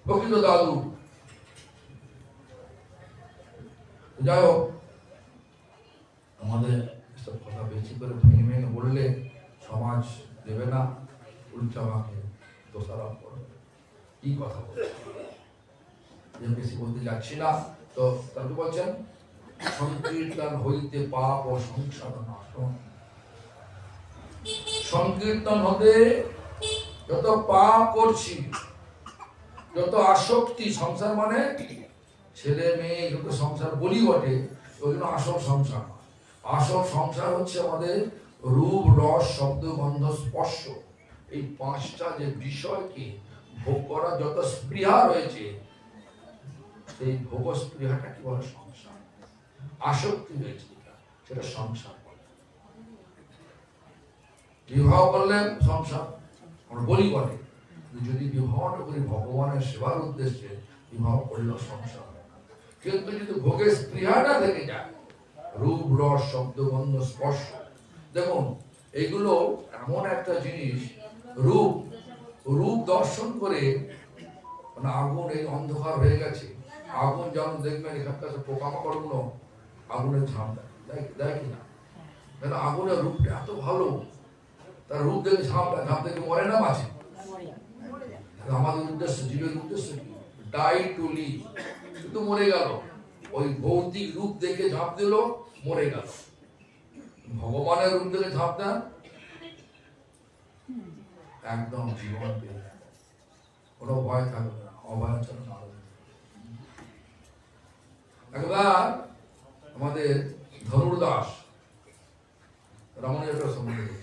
প্রকৃত দাদু। যাই হোক, আমাদের এসব কথা বেশি করে ভেঙে ভেঙে বললে সমাজ দেবে না, উল্টা আমাকে দোষারোপ করবে। কি কথা বলছে, বেশি বলতে যাচ্ছি না। তো তাকে বলছেন, সংকীর্তন হইতে পাপ ও সংসার নাশন। সংকীর্তন হতে যত পাপ করছি, যত আসক্তি, সংসার মানে ছেলে মেয়ে, যত সংসার বলি বটে, ওই জন্য আসল সংসার। আসল সংসার হচ্ছে আমাদের রূপ, রস, শব্দ, গন্ধ, স্পর্শ, এই পাঁচটা যে বিষয়কে ভোগ করা যত স্পৃহা রয়েছে, সেই ভোগ স্পৃহাটা কি বলে? সংসার। আসক্তি রয়েছে, সেটা সংসার বলে। বিবাহ করলে সংসার আমরা বলি বটে, যদি বিবাহটা করি ভগবানের সেবার উদ্দেশ্যে, বিবাহ করলে সংসার। কিন্তু যদি ভোগের স্পৃহাটা থেকে যায়, রূপ, রস, শব্দ, গন্ধ, স্পর্শ, দেখুন এগুলো এমন একটা জিনিস, রূপ দর্শন করে, মানে আগুন, এই অন্ধকার হয়ে গেছে, আগুন যেমন দেখবেন এখানকার পোকামাকড় গুলো আগুনের ঝাঁপ দেয় কিনা, আগুনের রূপটা এত ভালো, তার রূপ দেখে ঝাঁপ দেখে মরে না মাঝে। আমাদের উদ্দেশ্য, জীবের উদ্দেশ্য কি? ডাই টু লিভ, কিন্তু মরে গেল, ওই ভৌতিক রূপ দেখে ঝাঁপ দিল, মরে গেল। ভগবানের রূপ দেখে ঝাঁপ দেন, একদম জীবন পেয়ে যাবে, কোনো ভয় থাকবে না, অভয়াচরণ আরো। একবার আমাদের ধনুর্দাস রমণীয় সম্বন্ধে,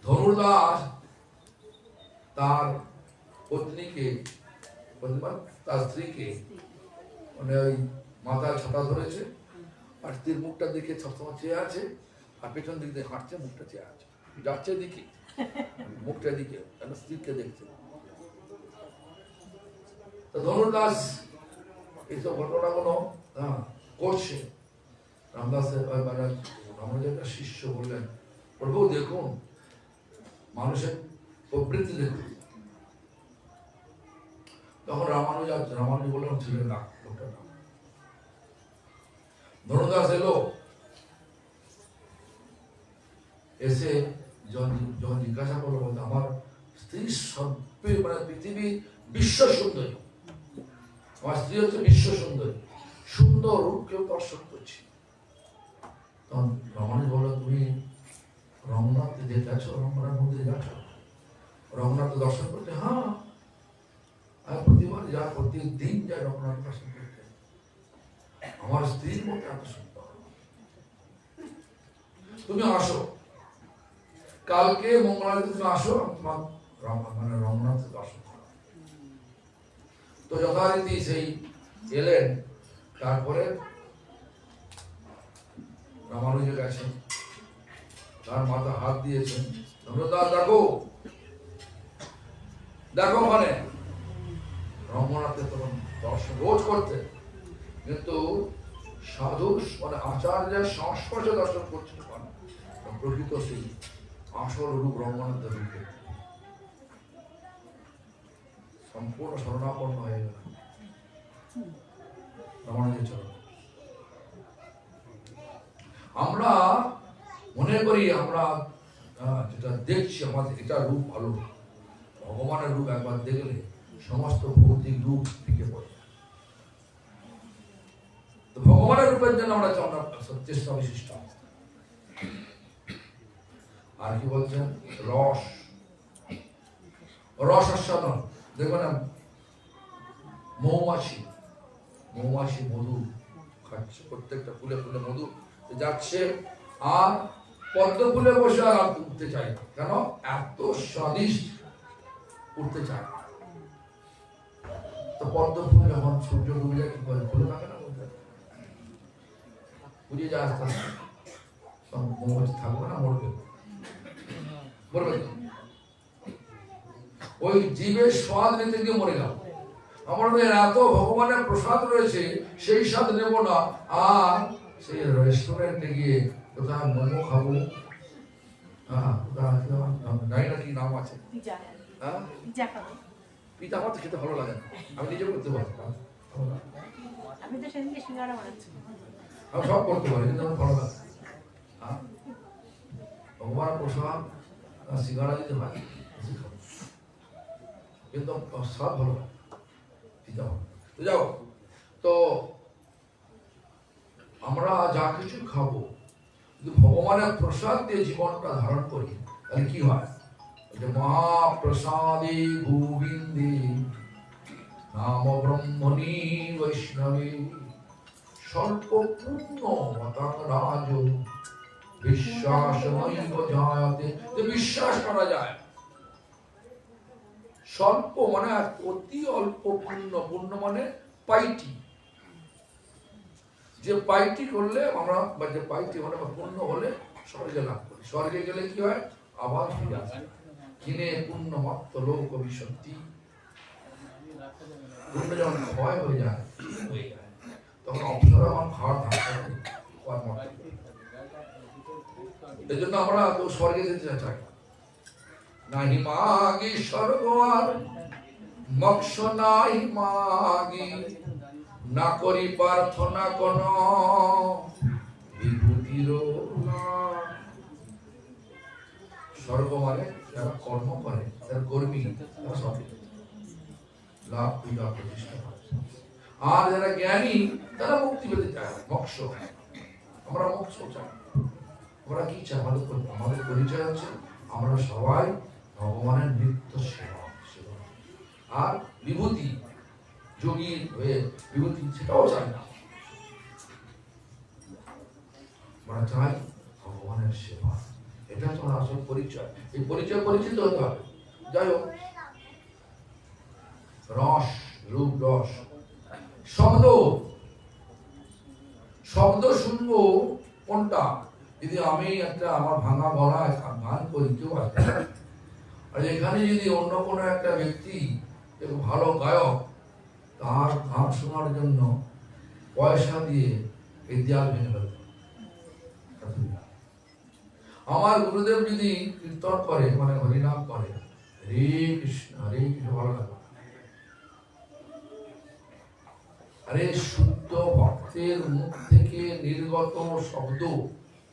ধনুর্দাস তার পত্নীকে, তার স্ত্রীকে মানে ওই মাথায় ছাতা ধরেছে, আর স্ত্রীর মুখটা দেখে সবসময় চেয়ে আছে, আর পেছন দিক দিয়ে হাঁটছে, মুখটা চেয়ে আছে, যাচ্ছে দিকে মুখটা দিকে, স্ত্রীকে দেখছে। তো ধনুর্দাস এইসব ঘটনাগুলো করছে। রামদাসের মানে আমাদের একটা শিষ্য বললেন, প্রভু দেখুন মানুষের প্রবৃত্তি দেখুন। তখন রামানুজ বললেন ছিলেন না, লোকটা না। ধনুর্দাস এলো, এসে যখন জিজ্ঞাসা করলো, বলতে আমার স্ত্রী সর্বে মানে পৃথিবী বিশ্ব সুন্দরী, আমার স্ত্রী হচ্ছে বিশ্ব সুন্দরী, সুন্দর রূপ কেউ দর্শন করছি। তখন রমণী বললো, তুমি রঘুনাথ যেতে আছো, রঘুনাথ মন্দিরে যাচ্ছ, রঘুনাথ দর্শন করতে? হ্যাঁ, আর প্রতিবার যা, প্রতিদিন যায় রঘুনাথ দর্শন করতে, আমার স্ত্রীর মতো এত সুন্দর। তুমি আসো, কালকে মঙ্গলবার তুমি আসো, তোমার মানে রঘুনাথ দর্শন করো। তো যথারীতি সেই এলেন, তারপরে রামানুজে গেছেন, তার মাথা হাত দিয়েছেন, ধন্যবাদ, দেখো দেখো ওখানে রঙ্গনাথের তখন দর্শন রোজ করতে, কিন্তু সাধু মানে আচার্যের সংস্পর্শে দর্শন করছেন, প্রকৃত সেই আসল রূপ রঙ্গনাথের রূপে সম্পূর্ণ শরণাপন্ন হয়ে গেল রামানুজের চরণ। আমরা মনে করি আমরা যেটা দেখছি আমাদের এটা রূপ ভালো, ভগবানের রূপ একবার দেখলে সমস্ত ভৌতিক রূপ ফিকে পড়ে। তো ভগবানের রূপের জন্য আমরা চেষ্টা বিশিষ্ট। আর কি বলছেন, রস রস আস্বাদন। দেখবেন মৌমাছি মধু খাচ্ছে, প্রত্যেকটা ফুলে ফুলে মধু যাচ্ছে, আর পদ্ম ফুলে বসে আর উঠতে চায় না, কেন? এত স্বাদিষ্ট, উঠতে চায়। তো পদ্ম ফুল যখন সূর্য ডুবে যায়, কি করে? ফুলে থাকে না, বুঝে যায় আস্তে আস্তে, মৌমাছি থাকবে না, মরবে। ওই জীবের স্বাদ নিতে গিয়ে মরে গেল। আমাদের এত ভগবানের প্রসাদ রয়েছে, সেই স্বাদ নেব না, আর সেই রেস্টুরেন্টে গিয়ে কোথায় মোমো খাবো, জানি না কি নাম আছে, পিঠা আমার তো খেতে ভালো লাগে না, আমি নিজে করতে পারি, আমি সব করতে পারি, কিন্তু আমার ভালো লাগে। ভগবান প্রসাদ সিঙ্গারা দিতে হয়, কিন্তু সব ভালো লাগে। যাও, তো আমরা যা কিছু খাবো, যদি ভগবানের প্রসাদ দিয়ে জীবনটা ধারণ করি, তাহলে কি হয়? মহাপ্রসাদে গোবিন্দে নাম ব্রহ্মণি বৈষ্ণবে স্বল্প পূর্ণ মতাং রাজ বিশ্বাস জায়তে। বিশ্বাস করা যায়, স্বল্প মানে অতি অল্প পূর্ণ, পূর্ণ মানে পাইটি, যে পাইটি করলে আমরা, বা যে পাইটি মানে পূর্ণ হলে স্বর্গে লাভ করি। স্বর্গে গেলে কি হয়? আবার ফিরে আসে, কিনে পূর্ণ মাত্র লোক বিশক্তি। পূর্ণ যখন ক্ষয় হয়ে যায়, তখন অবসর আমার খাওয়ার থাকতে হবে। এই জন্য আমরা তো স্বর্গে যেতে চাই, নাহি মাগি স্বর্গ আর মোক্ষ নাহি মাগি, না করি প্রার্থনা কোন বিভূতির। স্বর্গ মানে যারা কর্ম করে, যারা কর্মী, তারা সব লাভ পূজা প্রতিষ্ঠা করে। আর যারা জ্ঞানী তারা মুক্তি পেতে চায়, মোক্ষ। আমরা মোক্ষ চাই। আমরা কি চাই? আমাদের পরিচয় হচ্ছে আমরা সবাই ভগবানের নিত্য সেবা। আর বিভূতি যোগী হয়ে বিভূতি সেটাও চাই না, আমরা চাই ভগবানের সেবা। এটা তোমার আসল পরিচয়। এই পরিচয় পরিচিত হতে হবে। যাই হোক, রস, রূপ, রস, শব্দ, শব্দ শুনবো কোনটা? যদি আমি একটা আমার ভাঙা গলা গান করি, কেউ আসবে। আর এখানে যদি অন্য কোনো একটা ব্যক্তি ভালো গায়ক, তার গান শোনার জন্য পয়সা দিয়ে এই দেয়াল ভেঙে ফেলবে। আমার গুরুদেব যদি কীর্তন করে, মানে হরিনাম করে, হরে কৃষ্ণ হরে কৃষ্ণ, ভালো লাগে। আরে শুদ্ধ ভক্তের মুখ থেকে নির্গত শব্দ,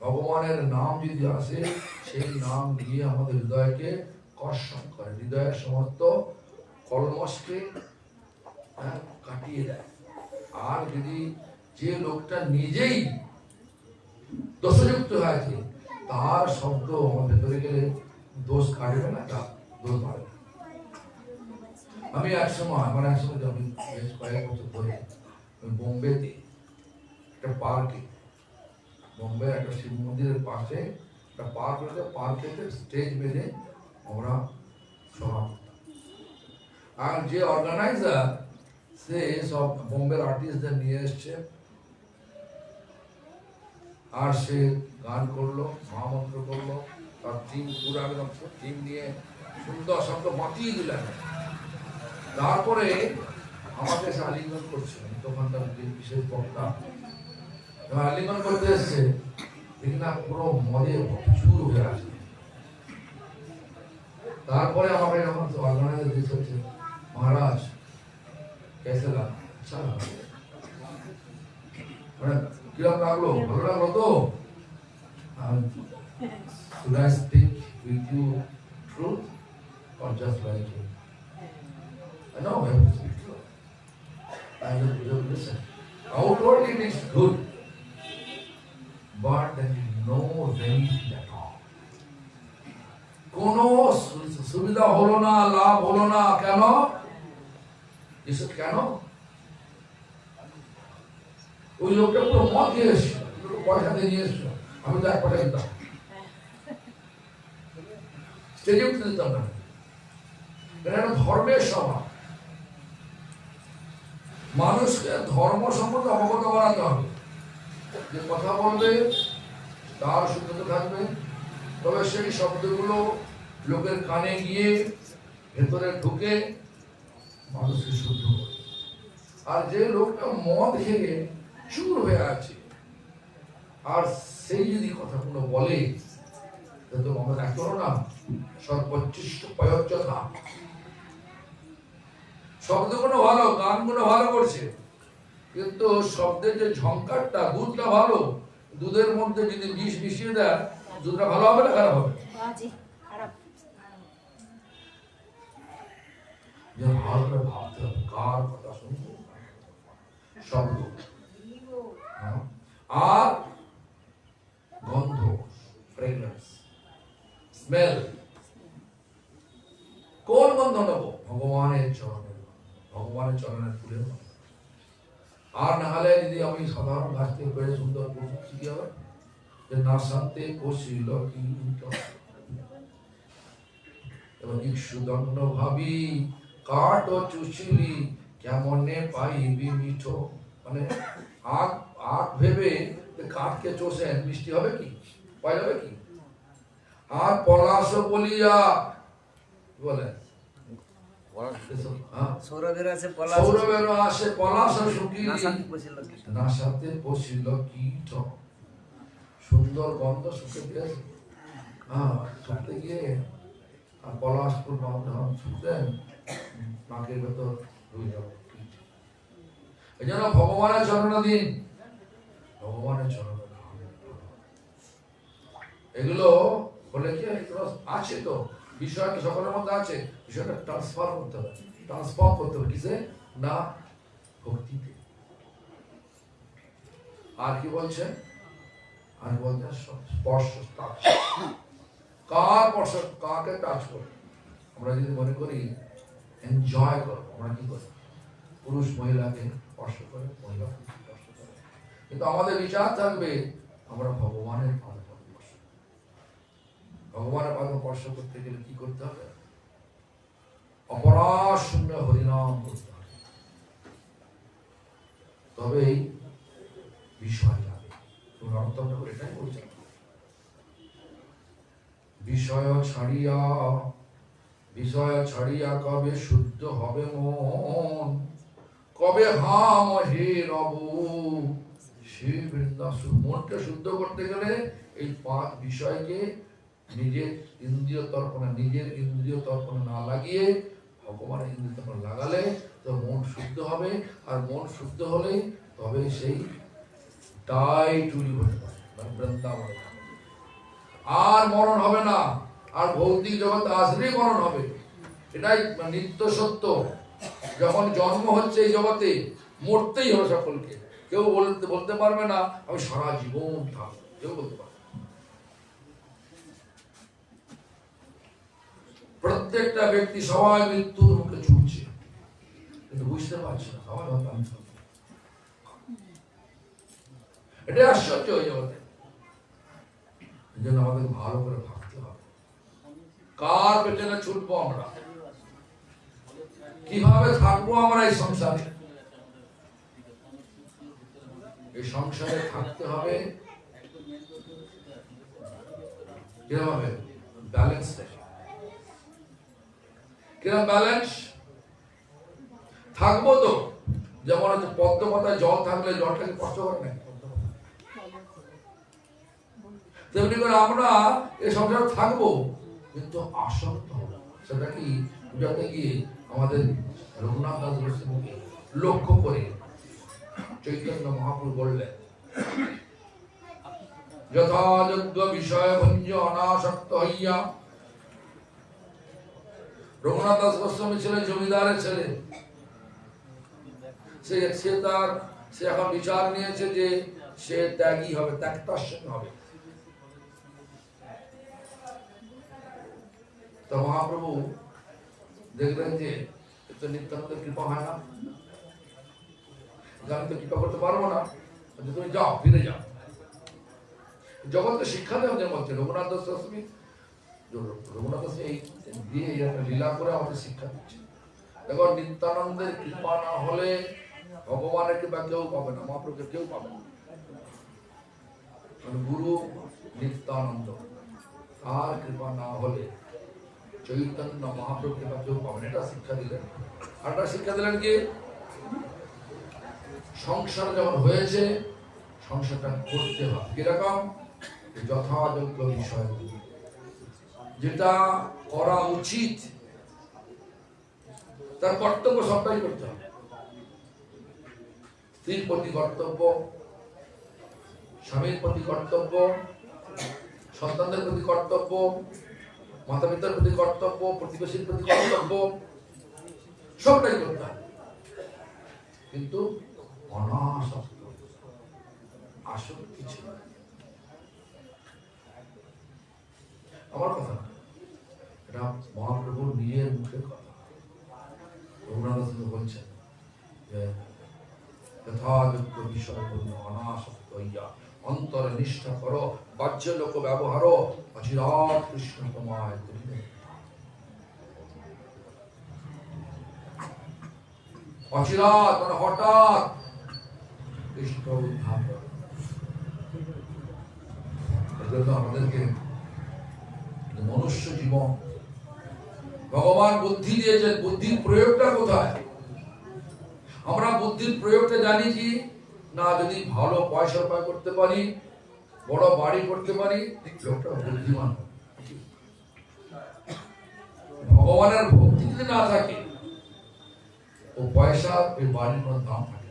ভগবানের নাম যদি আসে, সেই নাম দিয়ে আমাদের হৃদয়কে কর্ষণ করে, হৃদয়ের সমস্ত কলমশকে কাটিয়ে দেয়। আর যদি যে লোকটা নিজেই দোষযুক্ত হয়েছে, তার শব্দ আমার ভেতরে গেলে দোষ কাটবে না, তা দোষ বাড়বে। আমি একসময় বেশ কয়েক বছর ধরে বোম্বেতে একটা পার্কে, বোম্বে একটা শিব মন্দিরের পাশে একটা পার্ক রয়েছে, পার্কেতে স্টেজ বেঁধে আমরা সভা করতাম। আর যে অর্গানাইজার, সে সব বোম্বের আর্টিস্টদের নিয়ে এসছে, আর সে গান করলো, মহামন্ত্র করলো, তার টিম পুরো একদম টিম নিয়ে সুন্দর শব্দ বাঁচিয়ে দিলেন। তারপরে আমাকে সে আলিঙ্গন করছিলেন, তখন তার বিশেষ বক্তা আলিঙ্গন করতে এসছে, দেখি না পুরো মদে প্রচুর হয়ে আছে। তারপরে আমাকে যখন অর্গানাইজার দিতে হচ্ছে, মহারাজ কেসে লাগা, আচ্ছা মানে কিরকম লাগলো, ভালো লাগলো তো? Should I speak with you truth or just like you? I know I have to speak truth. I will listen. Outwardly it is good, but there is no benefit at all. কোনো সুবিধা হলো না, লাভ হলো না, কেন? এসব কেন? ওই লোকটা পুরো মদ দিয়ে এসছো, পয়সা দিয়ে নিয়ে এসছো, আমি তো এক পয়সা দিতাম, স্টেজে উঠতে দিতাম না। এটা একটা ধর্মের সভা। মানুষকে ধর্ম সম্পর্কে অবগত করাতে হবে। যে কথা বলবে তার শুদ্ধতা থাকবে, তবে সেই শব্দগুলো লোকের কানে গিয়ে ভেতরে ঢুকে মানুষকে শুদ্ধ করে। আর যে লোকটা মদ খেয়ে চুর হয়ে আছে, আর সেই যদি কথাগুলো বলে, তো আমরা এক করো না, সর্বোচ্ছিষ্ট পয়োজ্যথা। শব্দগুলো ভালো, গানগুলো ভালো করছে, কিন্তু শব্দের যে ঝংকারটা, দুধটা ভালো, দুধের মধ্যে যদি বিষ মিশিয়ে দেয়, দুধটা ভালো হবে না খারাপ হবে? ভালো করে ভাবতে হবে কার কথা শুনবো। শব্দ আর গন্ধ, ফ্রেগরেন্স, স্মেল, কোন গন্ধ নেবো? ভগবানের চরণের, ভগবানের চরণের ফুলের। আর না হলে যদি আমি সাধারণ গাছ থেকে পেড়ে সুন্দর বসছি, কি হবে? যে না শান্তে কষিল কি এবং ইক্ষুদণ্ড ভাবি কাঠ ও চুষিলি কেমনে পাইবি মিঠো। মানে আখ আখ ভেবে কাঠকে চষেন, মিষ্টি হবে কি? পাওয়া যাবে কি? আর পলাশ বলিয়া বলে সৌরভের আছে পলাশ শুকিয়ে না সাথে বসিল কীট। সুন্দর গন্ধ শুকে দিয়েছে, শুকতে গিয়ে আর পলাশ ফুল যখন শুকতেন, নাকের ভেতর ঢুকে যাবে। এই জন্য ভগবানের চরণ দিন, ভগবানের চরণ। এগুলো বলে কি, এগুলো আছে তো, বিষয়টা সকলের মধ্যে আছে, বিষয়টা ট্রান্সফার করতে হবে, ট্রান্সফর্ম করতে হবে। কিসে? না ভক্তিতে। আর কি বলছেন? আর বলছেন স্পর্শ, টাচ। কার স্পর্শ, কাকে টাচ করব? আমরা যদি মনে করি এনজয় করবো, আমরা কি করি? পুরুষ মহিলাকে স্পর্শ করে, মহিলা স্পর্শ করে। কিন্তু আমাদের বিচার থাকবে আমরা ভগবানের পাদ স্পর্শ। ভগবানের পাদ স্পর্শ করতে গেলে কি করতে হবে? অপরাধ শূন্য হরিনাম করতে হবে, তবেই বিষয় যাবে। তোমরা অর্থটা করে এটাই বলছে, বিষয় ছাড়িয়া কবে শুদ্ধ হবে মন, কবে হাম হে রব সে বৃন্দাসুর। মনকে শুদ্ধ করতে গেলে এই 5 বিষয়কে নিজের ইন্দ্রিয় তর্পণে না লাগিয়ে ভগবানের ইন্দ্রিয় তর্পণে লাগালে তো মন শুদ্ধ হবে। আর মন শুদ্ধ হলে তবে সেই দায় চুরি হতে পারে, বৃন্দাবনে আর মরণ হবে না। আর ভৌতিক জগৎ আসলেই মরণ হবে, এটাই নিত্য সত্য। যখন জন্ম হচ্ছে এই জগতে, মরতেই হবে সকলকে। কেউ বলতে পারবে না আমি সারা জীবন থাকবো, কেউ বলতে পারবে। প্রত্যেকটা ব্যক্তি সবাই মৃত্যুর মুখে ছুটছে, কিন্তু বুঝতে পারছে না সবাই ভাবছে। এটাই আশ্চর্য হয়ে জগতে। এই জন্য আমাদের ভালো করে ভাবতে হবে, কার পেছনে ছুটবো আমরা, কিভাবে থাকবো আমরা এই সংসারে। এই সংসারে থাকতে হবে কিভাবে? ব্যালেন্স রেখে। কিরকম ব্যালেন্স থাকবো? তো যেমন হচ্ছে পদ্ম পাতায় জল থাকলে জলটাকে কষ্ট করে না, তেমনি করে আমরা এই সংসারে থাকবো, কিন্তু আসক্ত হবো। সেটা কি বুঝাতে গিয়ে আমাদের রঘুনাথ দাস গোস্বামীকে লক্ষ্য করে চৈতন্য মহাপ্রভু বললেন, যথাযোগ্য বিষয় ভঞ্জ অনাসক্ত হইয়া। রঘুনাথ দাস গোস্বামী ছিলেন জমিদারের ছেলে। সে এখন বিচার নিয়েছে যে সে ত্যাগী হবে, ত্যাগতাশ্রমী হবে। তো মহাপ্রভু দেখলেন যে নিত্যানন্দের কৃপা হয় না, আমি তো কৃপা করতে পারবো না, তুমি যাও, ফিরে যাও। জগৎকে শিক্ষা দেওয়া যে বলছে রঘুনাথ দাস গোস্বামী, রঘুনাথ দাস এই দিয়ে লীলা করে আমাদের শিক্ষা দিচ্ছে। দেখো, নিত্যানন্দের কৃপা না হলে ভগবানের কৃপা কেউ পাবে না, মহাপ্রভুকে কেউ পাবে না। গুরু নিত্যানন্দ, তার কৃপা না হলে চৈতন্য মহাপ্রভু কৃপা কেউ পাবে না। এটা শিক্ষা দিলেন। আর একটা শিক্ষা দিলেন কি, সংসার যখন হয়েছে সংসারটা করতে হবে কিরকম? যথাযোগ্য বিষয়, যেটা করা উচিত, তার কর্তব্য সবটাই করতে হবে। স্ত্রীর প্রতি কর্তব্য, স্বামীর প্রতি কর্তব্য, সন্তানদের প্রতি কর্তব্য, মাতা পিতার প্রতি কর্তব্য, প্রতিবেশীর প্রতি কর্তব্য, সবটাই করতে হবে, কিন্তু অনাসক্ত, আসক্তি ছিল। আমার কথা না, এটা মহাপ্রভুর নিজের মুখের কথা। রঘুনাথ দাস বলছেন যে যথাযোগ্য বিষয় অনাসক্ত হইয়া অন্তরে নিষ্ঠা করো, বাহ্য লোক ব্যবহার অচিরাৎ কৃষ্ণ তোমায় করিবে। অচিরাৎ মানে হঠাৎ কৃষ্ণ উদ্ধার করে। এজন্য আমাদেরকে মনুষ্য জীবন ভগবান বুদ্ধি দিয়েছেন, বুদ্ধির প্রয়োগটা কোথায়? আমরা বুদ্ধির প্রয়োগটা জানি কি না, যদি ভালো পয়সা উপায় করতে পারি, বড় বাড়ি করতে পারি, লোকটা বুদ্ধিমান। ভগবানের ভক্তি যদি না থাকে, ও পয়সা ওই বাড়ির কোনো দাম থাকে।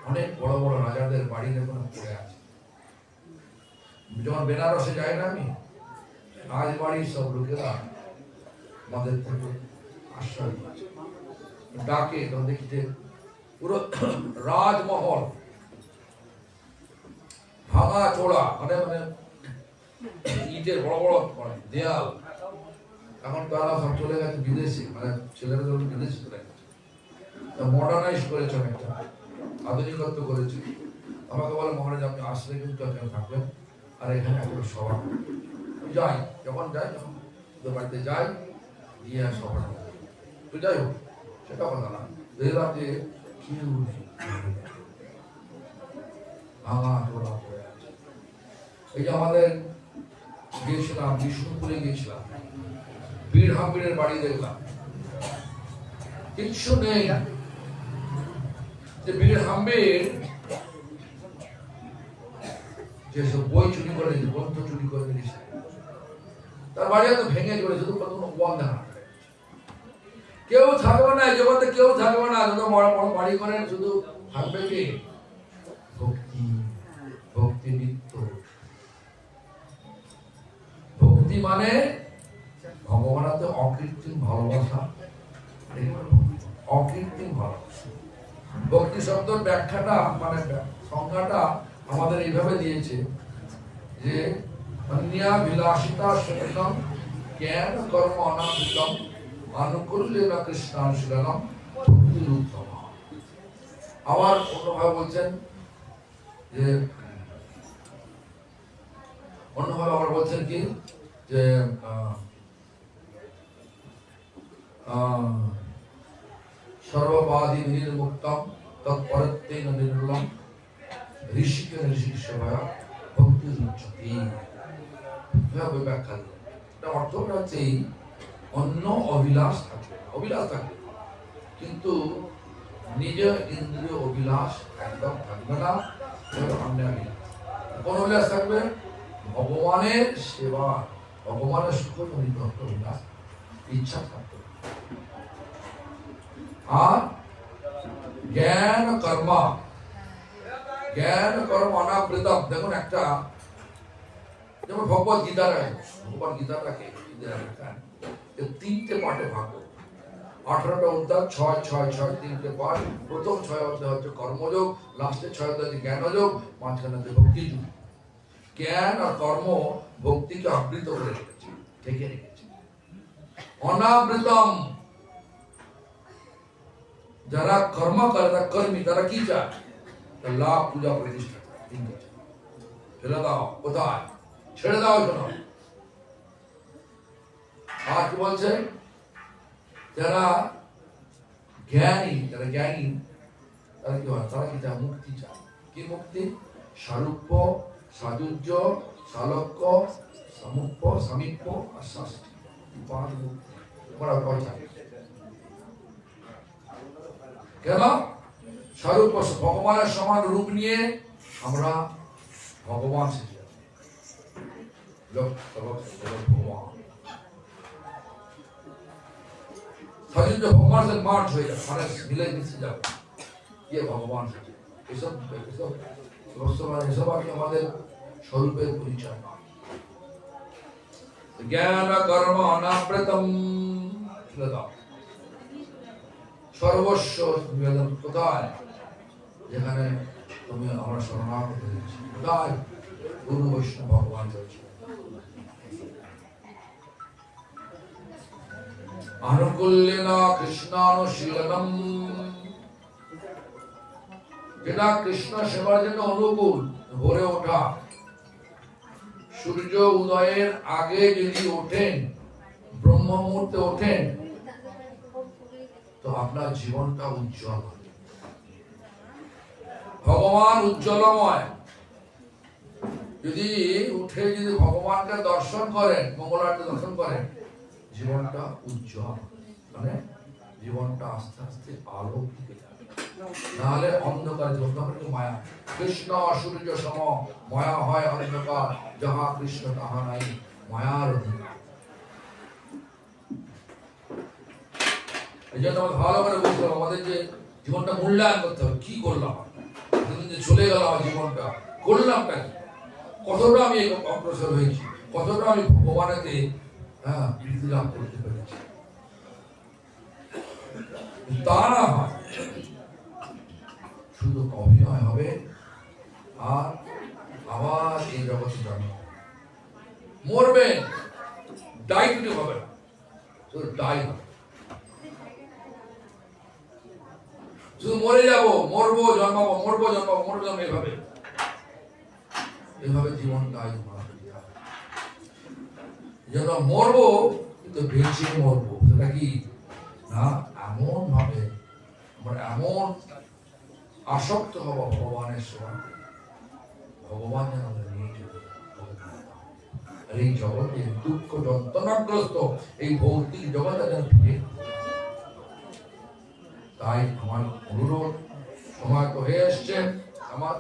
অনেক বড় বড় রাজাদের বাড়ি দেখুন পড়ে আছে। যখন বেনারসে যাই না আমি, রাজবাড়ির সব লোকেরা আমাদের থেকে আশ্রয় ডাকে, তখন দেখি যে পুরো রাজমহল ভাঙা চোড়া, মানে মানে ইটের বড় বড় দেয়াল। এখন তারা সব চলে গেছে বিদেশে, মানে ছেলেরা বিদেশে চলে গেছে, মডার্নাইজ করেছে, অনেকটা আধুনিকত্ব করেছে। আমাকে বলে মহারাজ আপনি আসলে কিন্তু এখানে থাকবেন, আর এখানে একটা সভা যাই, যখন যাই যখন তোর বাড়িতে যাই গিয়ে সভা তো যাই হোক, সেটা কথা না। দেখলাম যে কেউ ভাঙা চোরা পড়ে আছে। এই যে আমাদের গিয়েছিলাম বিষ্ণুপুরে, গিয়েছিলাম বীর হাম্বিরের বাড়ি, দেখলাম কিচ্ছু নেই। যে বীর হাম্বির যেসব বই চুরি করে নিয়েছে, গ্রন্থ চুরি করে নিয়েছে, তার বাড়ি এত ভেঙে চলেছে, তো কোনো ওয়াল দেখা, কেউ থাকবে না জগতে, কেউ থাকবে না। যত বড় বড় বাড়ি করেন, শুধু থাকবে কি ভক্তি, ভক্তি নিত্য। ভক্তি মানে ভগবানের অকৃত্রিম ভালোবাসা, অকৃত্রিম ভালোবাসা। ভক্তি শব্দের ব্যাখ্যাটা মানে সংজ্ঞাটা আমাদের এইভাবে দিয়েছে যে অন্যাভিলাষিতা শূন্যম জ্ঞান কর্ম অনাবৃতম আনুকূল্যেন কৃষ্ণানুশীলনম ভক্তিরুত্তম। আবার অন্যভাবে বলছেন যে, অন্যভাবে আবার বলছেন কি যে সর্ববাধি নির্মুক্তম তৎপরত্বেন নির্মূলম ঋষিকে ঋষিকেশ্বরয়া ভক্তিরুচ্যতে। এভাবে ব্যাখ্যা দিলেন। এটা অর্থটা হচ্ছে অন্য অভিলাষ থাকবে, অভিলাষ থাকবে, কিন্তু নিজ ইন্দ্রিয় অভিলাষ একদম থাকবে না। অন্য অভিলাষ, কোন অভিলাষ থাকবে? ভগবানের সেবা, ভগবানের সুখ অভিলাষ, ইচ্ছা থাকবে। আর জ্ঞান কর্ম, জ্ঞান কর্ম অনাবৃতম। দেখুন একটা, যেমন ভগবত গীতার, ভগবত গীতাটাকে তিনটে পার্টে ভাগ, 18টা অধ্যায়, 6 তিনটে পার্ট। প্রথম 6 অধ্যায় হচ্ছে কর্মযোগ, লাস্টে 6 অধ্যায় হচ্ছে জ্ঞানযোগ, মাঝখানে ভক্তিযোগ। জ্ঞান আর কর্ম ভক্তিকে আবৃত করে রেখেছে, ঢেকে রেখেছে। অনাবৃতম, যারা কর্ম করে, তারা কর্মী, তারা কি চায়? লাভ, পূজা, প্রতিষ্ঠা। ফেলে দাও, কোথায় ছেড়ে দাও শোনো। আর কি বলছে? যারা জ্ঞানী, যারা জ্ঞানী তারা কি হয়? তারা কি চায়? মুক্তি চায়। কি মুক্তি? সারূপ্য, সাযুজ্য, সালক্য, সামুপ্য, সামীপ্য আর শাস্তি। পাঁচ মুক্তি ওরা চায়। কেন? স্বরূপ, ভগবানের সমান রূপ নিয়ে আমরা ভগবান সেজে ভগবান সাজুজ্য, ভগবান সাথে মার্চ হয়ে যাবে, মানে মিলে মিশে যাবে, গিয়ে ভগবান সেজে। এসব এসব এসব আর কি আমাদের স্বরূপের পরিচয় নয়। জ্ঞান কর্ম অনাবৃতম, সর্বস্ব নিবেদন কোথায়? যেখানে তুমি আমরা শরণাগত হয়েছি। কোথায়? গুরু বৈষ্ণব ভগবান রয়েছে। আনুকূল্যেন কৃষ্ণানুশীলনম, যেটা কৃষ্ণ সেবার জন্য অনুকূল। ভোরে ওঠা, সূর্য উদয়ের আগে যদি ওঠেন, ব্রহ্ম মুহূর্তে ওঠেন, তো আপনার জীবনটা উজ্জ্বল হবে। ভগবান উজ্জ্বলময়। যদি উঠে যদি ভগবানকে দর্শন করেন, মঙ্গলারতি দর্শন করেন, জীবনটা উজ্জ্বল, মানে জীবনটা আস্তে আস্তে আলো দিকে যাবে। নাহলে অন্ধকার, মায়া। কৃষ্ণ সূর্য সম, মায়া হয় অন্ধকার, যাহা কৃষ্ণ তাহা নাই মায়ার অধিকার। এই জন্য আমাদের ভালো করে বুঝতে হবে, আমাদের যে জীবনটা মূল্যায়ন করতে হবে। কি করলাম, যে চলে গেল আমার জীবনটা, করলামটা কি? কতটা আমি অগ্রসর হয়েছি, কতটা আমি ভগবানেতে প্রীতি লাভ করতে পেরেছি। তা না হয় শুধু অভিনয় হবে আর আবার এই জগতে জন্ম মরবে, ডাই কিন্তু হবে না, শুধু ডাই হবে, শুধু মরে যাবো, মরবো জন্মাবো, মরবো জন্মাবো, মরবো জন্ম, এভাবে এভাবে জীবনটা যেন মরবো কিন্তু বেঁচে মরবো। সেটা কি না, এমন ভাবে আমরা এমন আসক্ত হব ভগবানের সেবা, ভগবান যেন আমাদের নিয়ে যাবে। আর এই জগতে দুঃখ যন্ত্রণাগ্রস্ত এই ভৌতিক জগৎ যেন ফিরে। তাই আমার অনুরোধ, সময় তো হয়ে এসছে, আমার